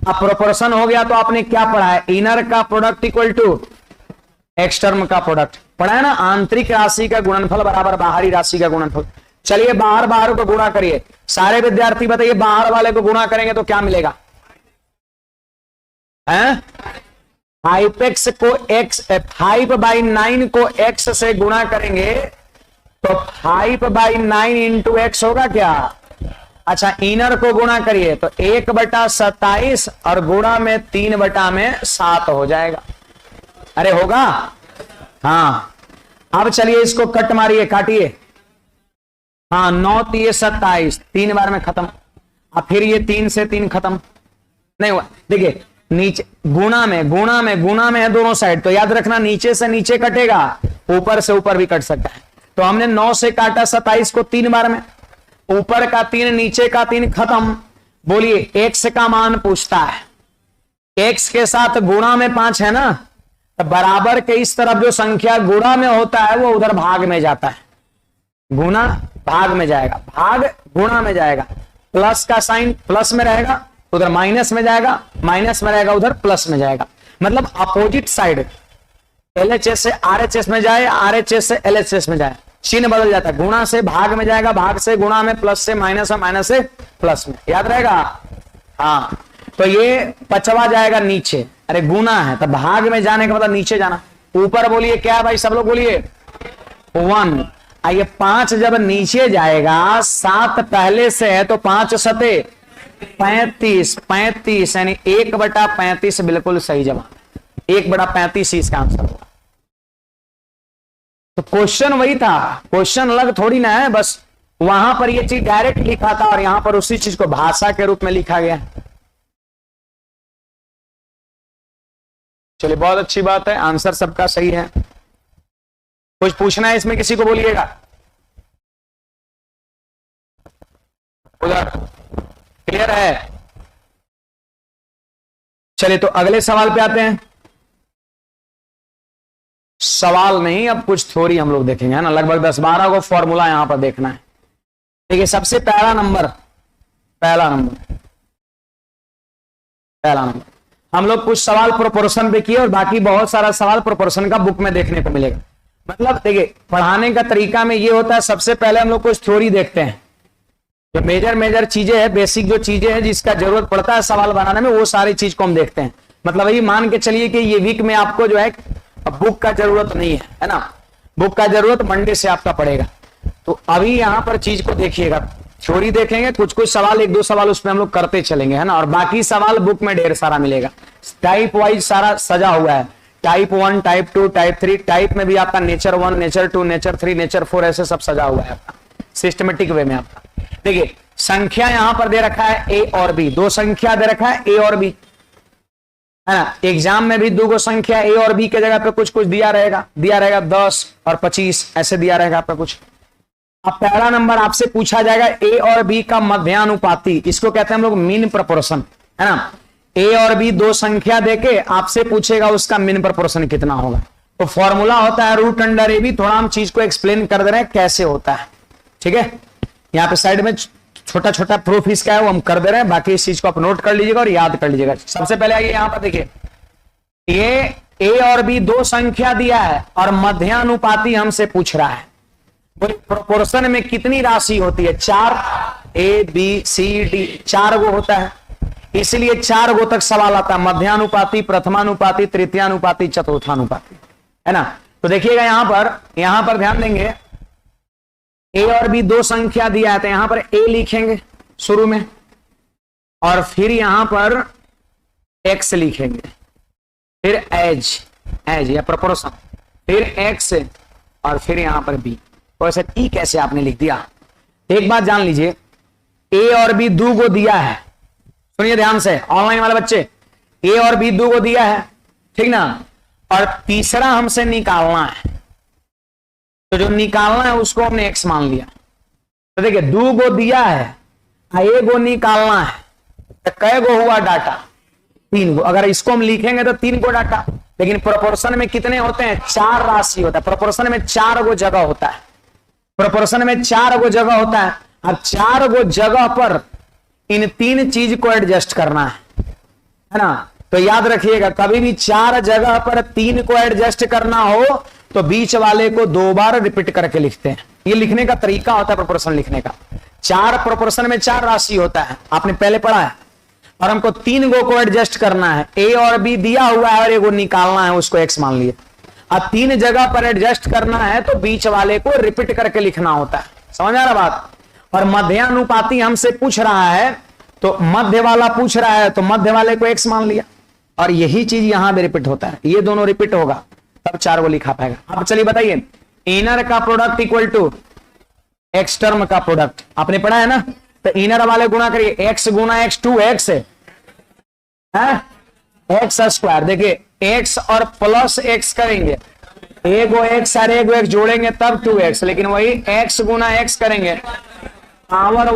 अब प्रोपोर्शन हो गया तो आपने क्या पढ़ा है, इनर का प्रोडक्ट इक्वल टू एक्सटर्नल का प्रोडक्ट पढ़ा है ना। आंतरिक राशि का गुणनफल बराबर बाहरी राशि का गुणनफल। चलिए बाहर बाहर को गुणा करिए, सारे विद्यार्थी बताइए बाहर वाले को गुणा करेंगे तो क्या मिलेगा? 5x को x 5/9 को x से गुणा करेंगे तो 5/9 इंटू एक्स होगा क्या? अच्छा इनर को गुणा करिए तो 1/27 और गुणा में 3/7 हो जाएगा। अरे होगा? हाँ। अब चलिए इसको कट मारिए, काटिए। हाँ 9 3 27, 3 बार में खत्म। अब फिर ये 3 से 3 खत्म नहीं हुआ। देखिए नीचे गुणा में है दोनों साइड, तो याद रखना नीचे से नीचे कटेगा, ऊपर से ऊपर भी कट सकता है। तो हमने 9 से काटा 27 को 3 बार में, ऊपर का 3 नीचे का 3 खत्म। बोलिए x का मान पूछता है, x के साथ गुणा में 5 है ना, तो बराबर के इस तरफ जो संख्या गुणा में होता है वो उधर भाग में जाता है। गुणा भाग में जाएगा, भाग गुणा में जाएगा। प्लस का साइन प्लस में रहेगा, उधर माइनस में जाएगा, माइनस में रहेगा, उधर प्लस में जाएगा। मतलब अपोजिट साइड LHS से RHS में जाए, RHS से LHS में जाए, चिन्ह बदल जाता है। गुणा से भाग में जाएगा, भाग से गुणा में, प्लस से माइनस में, माइनस से प्लस में। याद रहेगा? हाँ। तो ये पचवा जाएगा नीचे, अरे गुणा है तो भाग में जाने का मतलब नीचे जाना। ऊपर बोलिए क्या है भाई, सब लोग बोलिए 1। ये 5 जब नीचे जाएगा, 7 पहले से है तो 5 सते 35 यानी 1/35 बिल्कुल सही जवाब। 1/35 इसका आंसर होगा। तो क्वेश्चन वही था, क्वेश्चन अलग थोड़ी ना है, बस वहां पर ये चीज डायरेक्ट लिखा था और यहां पर उसी चीज को भाषा के रूप में लिखा गया। चलिए बहुत अच्छी बात है, आंसर सबका सही है। कुछ पूछना है इसमें किसी को, बोलिएगा। उधर क्लियर है? चलिए तो अगले सवाल पे आते हैं। सवाल नहीं, अब कुछ थ्योरी हम लोग देखेंगे, है ना। लगभग 10-12 को फॉर्मूला यहां पर देखना है। देखिए सबसे पहला नंबर हम लोग कुछ सवाल प्रोपोर्शन पे किए और बाकी बहुत सारा सवाल प्रोपोर्शन का बुक में देखने को मिलेगा। मतलब देखिए पढ़ाने का तरीका में ये होता है, सबसे पहले हम लोग कुछ थ्योरी देखते हैं, जो मेजर चीजें हैं, बेसिक जो चीजें हैं जिसका जरूरत पड़ता है सवाल बनाने में, वो सारी चीज को हम देखते हैं। मतलब ये मान के चलिए कि ये वीक में आपको जो है बुक का जरूरत नहीं है ना, बुक का जरूरत मंडे से आपका पड़ेगा। तो अभी यहाँ पर चीज को देखिएगा, थ्योरी देखेंगे, कुछ सवाल 1-2 सवाल उसमें हम लोग करते चलेंगे, है ना। और बाकी सवाल बुक में ढेर सारा मिलेगा, टाइप वाइज सारा सजा हुआ है। टाइप 1, टाइप 2, टाइप 3, टाइप में भी आपका नेचर 1, नेचर 2, नेचर 3, नेचर 4 ऐसे सब सजा हुआ है आपका सिस्टमेटिक वे में आपका। देखिए संख्या यहां पर दे रखा है A और B, 2 संख्या दे रखा है A और B, है ना। एग्जाम में भी 2 संख्या A और B के जगह पे कुछ दिया रहेगा 10 और 25 ऐसे दिया रहेगा आपका कुछ। अब पहला नंबर आपसे पूछा जाएगा A और B का मध्यानुपाती, इसको कहते हैं हम लोग मीन प्रोपोर्शन, है ना। A और B 2 संख्या देके आपसे पूछेगा उसका मीन प्रोपोर्शन कितना होगा। तो फॉर्मूला होता है √AB। थोड़ा हम चीज को एक्सप्लेन कर दे रहे हैं कैसे होता है, ठीक है। यहाँ पे साइड में छोटा छोटा प्रूफ इसका है वो हम कर दे रहे हैं, बाकी इस चीज को आप नोट कर लीजिएगा और याद कर लीजिएगा। सबसे पहले आइए यहाँ पर देखिए, ये A और B 2 संख्या दिया है और मध्यानुपाती हमसे पूछ रहा है। प्रोपोर्शन में कितनी राशि होती है? 4, A B C D 4 गो होता है, इसलिए 4 गो तक सवाल आता है। मध्यानुपाती, प्रथमानुपाती, तृतीयानुपाती, चतुर्थानुपाती, है ना। तो देखिएगा यहां पर ध्यान देंगे, A और B 2 संख्या दिया है तो यहां पर A लिखेंगे शुरू में और फिर यहां पर X लिखेंगे, फिर एज या प्रोपोर्शन, फिर X और फिर यहां पर B। तो ऐसे ई कैसे आपने लिख दिया? एक बात जान लीजिए, ए और बी दो को दिया है, सुनिए ध्यान से ऑनलाइन वाले बच्चे, ए और बी दो को दिया है, ठीक ना, और तीसरा हमसे निकालना है, तो जो निकालना है उसको हमने एक्स मान लिया। तो देखिए दो को दिया है, ए को निकालना है, तो कै गो हुआ डाटा? 3 गो। अगर इसको हम लिखेंगे तो 3 गो डाटा, लेकिन प्रोपोर्शन में कितने होते हैं? 4 राशि होता है, प्रोपोर्शन में 4 गो जगह होता है, प्रोपोर्शन में 4 गो जगह होता है। अब 4 गो जगह पर इन 3 चीज को एडजस्ट करना है ना, तो याद रखिएगा कभी भी 4 जगह पर 3 को एडजस्ट करना हो तो बीच वाले को 2 बार रिपीट करके लिखते हैं। ये लिखने का तरीका होता है प्रोपोर्शन लिखने का। 4 प्रोपोर्शन में 4 राशि होता है, आपने पहले पढ़ा है, और हमको 3 गो को एडजस्ट करना है, ए और बी दिया हुआ है और एगो निकालना है, उसको एक्स मान लिए। अब 3 जगह पर एडजस्ट करना है तो बीच वाले को रिपीट करके लिखना होता है, समझ आ रहा बात? और मध्यानुपाती हमसे पूछ रहा है तो मध्य वाला पूछ रहा है तो मध्य वाले को एक्स मान लिया, और यही चीज यहां भी रिपीट होता है, ये दोनों रिपीट होगा तब 4 को लिखा पाएगा। अब चलिए बताइए, इनर का प्रोडक्ट इक्वल टू एक्सटर्म का प्रोडक्ट, आपने पढ़ा है ना, तो इनर वाले गुणा करिए, एक्स गुना एक्स 2x है, एक्स स्क्वायर। देखिए एक्स और प्लस एक्स करेंगे, एगो एक्स और एगो एक्स जोड़ेंगे तब 2x, लेकिन वही एक्स गुना एक्स करेंगे, पावर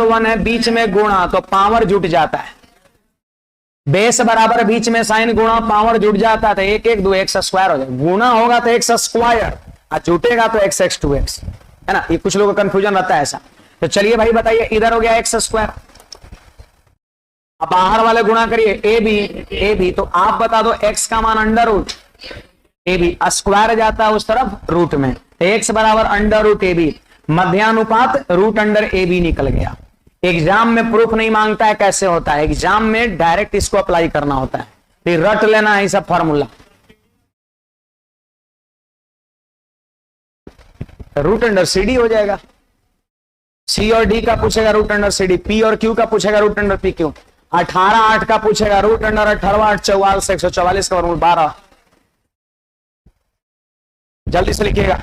1 है, बीच में गुणा तो पावर जुट जाता है, बेस बराबर बीच में साइन गुणा पावर जुट जाता है, तो 1 1 2 एक्स स्क्वायर हो जाएगा, गुणा होगा तो एक्स स्क्वायर और जुटेगा तो एक्स एक्स 2x, है ना। ये कुछ लोगों का कंफ्यूजन रहता है ऐसा। तो चलिए भाई बताइए, इधर हो गया एक्स स्क्वायर, अब बाहर वाले गुणा करिए ए बी, तो आप बता दो एक्स का मान under root A B, square जाता है उस तरफ रूट में, एक्स बराबर अंडर रूट ए बी, मध्यानुपात रूट अंडर ए बी निकल गया। एग्जाम में प्रूफ नहीं मांगता है, कैसे होता है, एग्जाम में डायरेक्ट इसको अप्लाई करना होता है, फिर रट लेना है सब formula. Root under C D हो जाएगा, सी और डी का पूछेगा root under C D, P और क्यू का पूछेगा रूट अंडर पी क्यू, 18 8 का पूछेगा रूट अंडर 18 8 44 144 का वर्गमूल 12। जल्दी से लिखिएगा।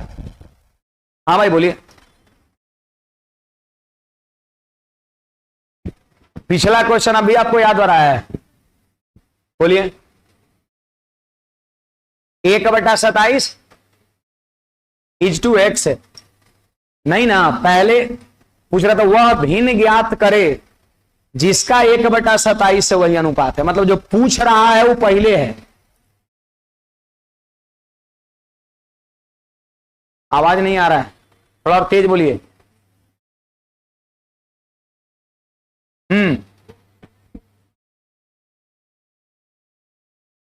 हाँ भाई बोलिए। पिछला क्वेश्चन अभी आपको याद हो रहा है, बोलिए। 1/27 इज टू एक्स है, नहीं ना, पहले पूछ रहा था वह भिन्न ज्ञात करे जिसका 1/27 से वही अनुपात है, मतलब जो पूछ रहा है वो पहले है। आवाज नहीं आ रहा है, थोड़ा और तेज बोलिए।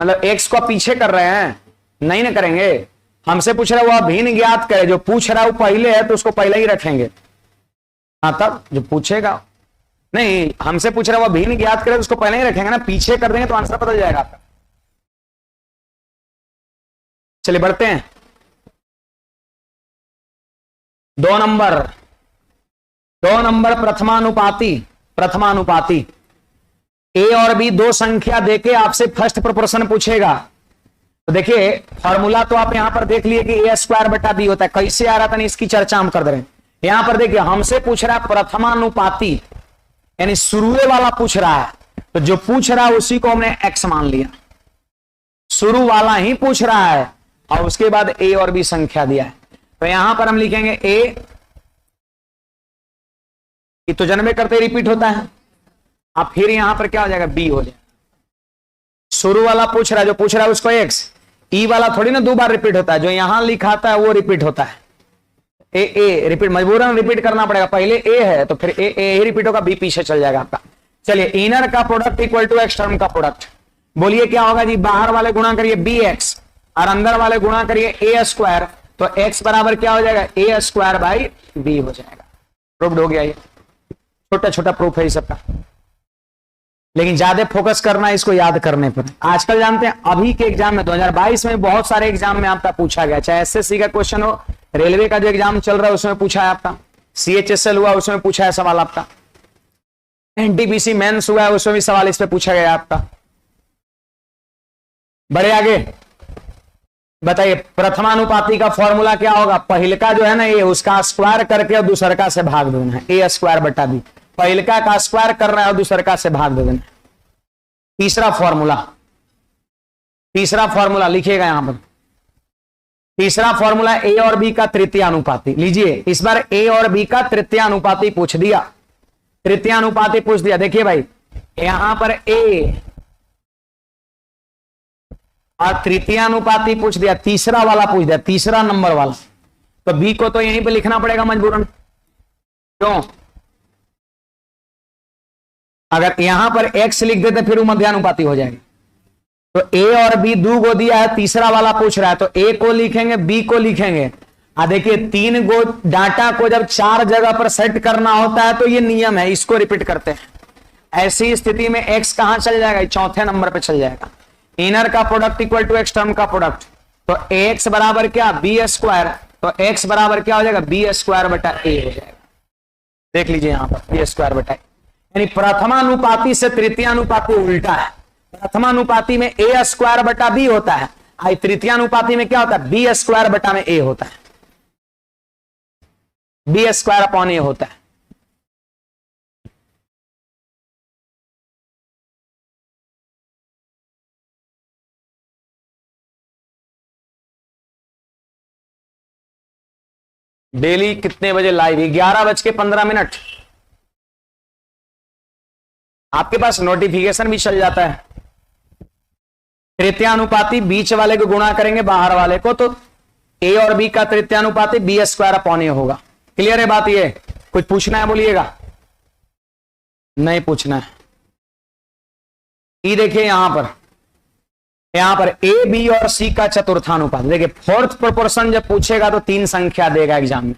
मतलब एक्स को पीछे कर रहे हैं, नहीं ना करेंगे, हमसे पूछ रहा है वह भिन्न ज्ञात करे, जो पूछ रहा है वो पहले है तो उसको पहले ही रखेंगे। हाँ तब जो पूछेगा, नहीं हमसे पूछ रहा है वह भिन्न ज्ञात करे तो उसको पहले ही रखेंगे ना, पीछे कर देंगे तो आंसर बदल जाएगा आपका। चलिए बढ़ते हैं। 2 नंबर प्रथमानुपाती ए और बी दो संख्या देके आपसे फर्स्ट प्रोपोर्शन पूछेगा। तो देखिए फॉर्मूला तो आप यहां पर देख लिए कि ए स्क्वायर बटा बी होता है, कैसे आ रहा था, नहीं इसकी चर्चा हम कर दे रहे हैं। यहां पर देखिए हमसे पूछ रहा है प्रथमानुपाती, यानी शुरू वाला पूछ रहा है, तो जो पूछ रहा है उसी को हमने एक्स मान लिया, शुरू वाला ही पूछ रहा है और उसके बाद ए और बी संख्या दिया है। तो यहां पर हम लिखेंगे ए, तो जन्मे करते रिपीट होता है, अब फिर यहां पर क्या हो जाएगा, बी हो जाएगा। शुरू वाला पूछ रहा है, जो पूछ रहा है उसको एक्स, ई वाला थोड़ी ना 2 बार रिपीट होता है, जो यहां लिखाता है वो रिपीट होता है। ए रिपीट मजबूरन रिपीट करना पड़ेगा, पहले ए है तो फिर ए रिपीट होगा, बी पीछे चल जाएगा आपका। चलिए इनर का प्रोडक्ट इक्वल टू एक्सटर्न का प्रोडक्ट, बोलिए क्या होगा जी, बाहर वाले गुणा करिए बी एक्स और अंदर वाले गुणा करिए ए स्क्वायर, तो एक्स बराबर क्या हो जाएगा, ए स्क्वायर बाई बी हो जाएगा। प्रूफ्ड हो गया, ये छोटा छोटा प्रूफ है ये सबका, लेकिन ज्यादा फोकस करना है इसको याद करने पर। आजकल जानते हैं अभी के एग्जाम में 2022 में बहुत सारे एग्जाम में आपका पूछा गया, चाहे एसएससी का क्वेश्चन हो, रेलवे का जो एग्जाम चल रहा है उसमें पूछा है आपका, सीएचएसएल हुआ उसमें पूछा है सवाल आपका, एनटीपीसी मेंस हुआ है उसमें भी सवाल इस पे पूछा गया आपका। बड़े आगे बताइए प्रथमानुपाती का फॉर्मूला क्या होगा? पहल का जो है ना ए, उसका स्क्वायर करके और दूसरका से भाग देना है, ए स्क्वायर बटा बी। पहलका का स्क्वायर करना है और दूसरका से भाग दे देना। तीसरा फॉर्मूला, तीसरा फॉर्मूला लिखिएगा यहां पर। तीसरा फॉर्मूला ए और बी का तृतीय अनुपाती। लीजिए इस बार ए और बी का तृतीय अनुपाती पूछ दिया, तृतीय अनुपाती पूछ दिया। देखिए भाई यहां पर ए और तृतीय अनुपाती पूछ दिया, तीसरा वाला पूछ दिया, तीसरा नंबर वाला, तो बी को तो यहीं पे लिखना पड़ेगा मजबूरन। क्यों? अगर यहां पर एक्स लिख देते फिर वो मध्यानुपाती हो जाएगी। तो ए और बी दो गो दिया है, तीसरा वाला पूछ रहा है, तो ए को लिखेंगे बी को लिखेंगे। देखिए तीन गो डाटा को जब चार जगह पर सेट करना होता है तो ये नियम है, इसको रिपीट करते हैं। ऐसी स्थिति में एक्स कहां चल जाएगा? चौथे नंबर पे चल जाएगा। इनर का product equal to extreme का प्रोडक्ट, तो एक्स बराबर क्या? B square. तो एक्स बराबर क्या हो जाएगा? बी स्क्वायर बटा ए हो जाएगा। देख लीजिए यहां पर बी स्क्वायर बटा ए, यानी प्रथमानुपाती से तृतीयानुपाती उल्टा है। प्रथमानुपाती में ए स्क्वायर बटा बी होता है, तृतीयानुपाती में क्या होता है? बी स्क्वायर बटा में ए होता है, बी स्क्वायर अपॉन ए होता है। डेली कितने बजे लाइव? 11:15। आपके पास नोटिफिकेशन भी चल जाता है। तृतीयानुपाती बीच वाले को गुणा करेंगे बाहर वाले को, तो ए और बी का तृतीयानुपाती बी स्क्वायर अपॉन ए होगा। क्लियर है बात? ये कुछ पूछना है बोलिएगा? नहीं पूछना है। ये देखिए यहां पर ए बी और सी का चतुर्थानुपात। देखिए फोर्थ प्रोपोर्शन जब पूछेगा तो तीन संख्या देगा एग्जाम में।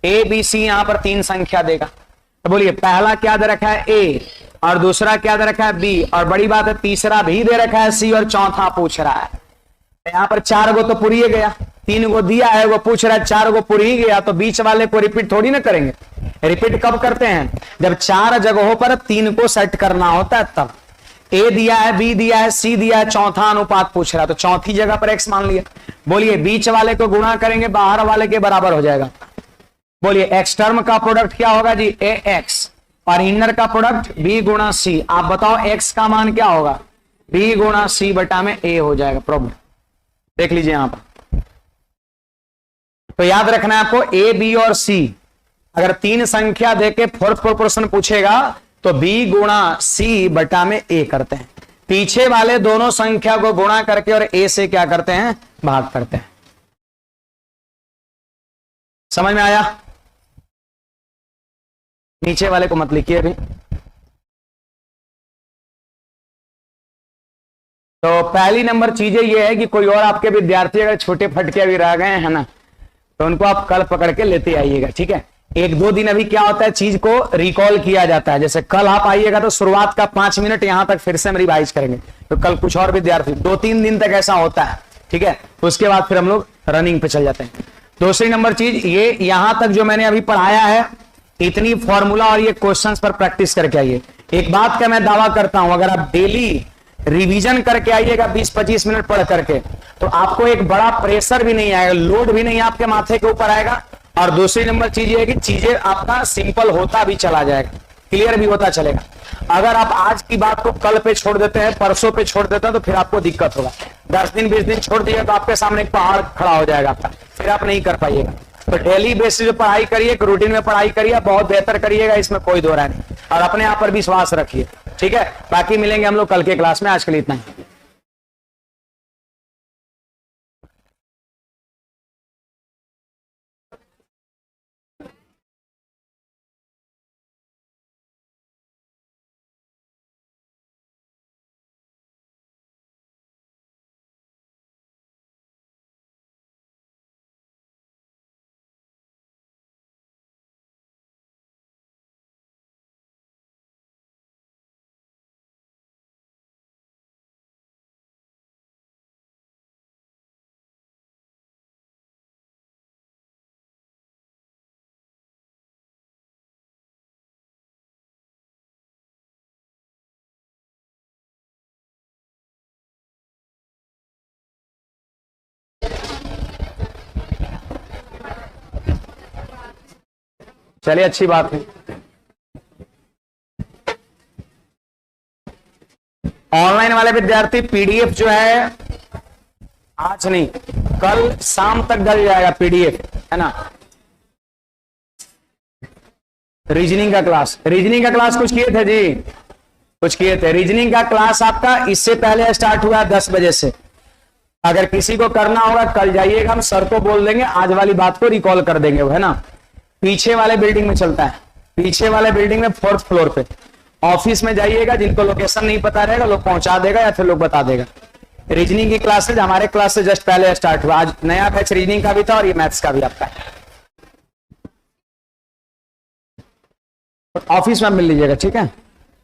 ए बी सी यहां पर तीन संख्या देगा, तो बोलिए पहला क्या दे रखा है? ए, और दूसरा क्या दे रखा है? बी, और बड़ी बात है तीसरा भी दे रखा है सी, और चौथा पूछ रहा है। यहां पर चार गो तो पूरी गया, तीन गो दिया है, वो पूछ रहा है चार गो पूरी ही गया, तो बीच वाले को रिपीट थोड़ी ना करेंगे। रिपीट कब करते हैं? जब चार जगहों पर तीन को सेट करना होता है तब। ए दिया है, बी दिया है, सी दिया है, चौथा अनुपात पूछ रहा है, तो चौथी जगह पर एक्स मान लिया। बोलिए बीच वाले को गुणा करेंगे बाहर वाले के बराबर हो जाएगा। बोलिए एक्स टर्म का प्रोडक्ट क्या होगा जी? ए एक्स, और इनर का प्रोडक्ट बी गुणा सी। आप बताओ एक्स का मान क्या होगा? बी गुणा सी बटा में ए हो जाएगा। प्रॉब्लम देख लीजिए यहां पर। तो याद रखना है आपको ए बी और सी, अगर तीन संख्या देके फोर्थ प्रोपोर्शन पूछेगा तो बी गुणा सी बटा में ए करते हैं। पीछे वाले दोनों संख्या को गुणा करके और ए से क्या करते हैं? भाग करते हैं। समझ में आया? नीचे वाले को मत लिखिए अभी। तो पहली नंबर चीजें ये है कि कोई और आपके विद्यार्थी अगर छोटे फटके अभी रह गए हैं ना, तो उनको आप कल पकड़ के लेते आइएगा, ठीक है? एक दो दिन अभी क्या होता है, चीज को रिकॉल किया जाता है। जैसे कल आप आइएगा तो शुरुआत का 5 मिनट यहां तक फिर से हम रिवाइज करेंगे, तो कल कुछ और विद्यार्थी 2-3 दिन तक ऐसा होता है, ठीक है? उसके बाद फिर हम लोग रनिंग पे चल जाते हैं। दूसरी नंबर चीज ये, यहां तक जो मैंने अभी पढ़ाया है इतनी फॉर्मूला और ये क्वेश्चंस पर प्रैक्टिस करके आइए। एक बात का मैं दावा करता हूं, अगर आप डेली रिवीजन करके आइएगा 20-25 मिनट पढ़ करके, तो आपको एक बड़ा प्रेशर भी नहीं आएगा, लोड भी नहीं आपके माथे के ऊपर आएगा। और दूसरी नंबर चीज ये है कि चीजें आपका सिंपल होता भी चला जाएगा, क्लियर भी होता चलेगा। अगर आप आज की बात को कल पे छोड़ देते हैं, परसों पे छोड़ देते हैं, तो फिर आपको दिक्कत होगा। 10 दिन 20 दिन छोड़ दिए तो आपके सामने एक पहाड़ खड़ा हो जाएगा आपका, फिर आप नहीं कर पाइएगा। तो डेली बेसिस पे पढ़ाई करिए, रूटीन में पढ़ाई करिए, बहुत बेहतर करिएगा, इसमें कोई दो राय नहीं। और अपने आप पर विश्वास रखिए, ठीक है? बाकी मिलेंगे हम लोग कल के क्लास में, आज के लिए इतना ही। चलिए अच्छी बात है। ऑनलाइन वाले विद्यार्थी पीडीएफ जो है आज नहीं कल शाम तक डल जाएगा पीडीएफ, है ना। रीजनिंग का क्लास कुछ किए थे जी, कुछ किए थे। रीजनिंग का क्लास आपका इससे पहले स्टार्ट हुआ है 10 बजे से। अगर किसी को करना होगा कल जाइएगा, हम सर को बोल देंगे, आज वाली बात को रिकॉल कर देंगे, वो है ना। पीछे वाले बिल्डिंग में चलता है, पीछे वाले बिल्डिंग में 4th फ्लोर पे। ऑफिस में जाइएगा, जिनको लोकेशन नहीं पता रहेगा लोग पहुंचा देगा या फिर लोग बता देगा। रीजनिंग की क्लासेज हमारे क्लास से जस्ट पहले स्टार्ट हुआ, आज नया बैच रीजनिंग का भी था और ये मैथ्स का भी आपका है। ऑफिस में मिल लीजिएगा, ठीक है,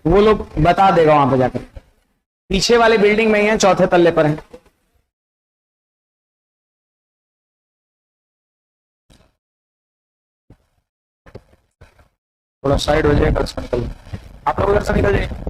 वो लोग बता देगा वहां पर जाकर। पीछे वाले बिल्डिंग में ही है, 4थे तल्ले पर है। थोड़ा साइड हो जाएगा, आप लोग उधर से निकल जाइए।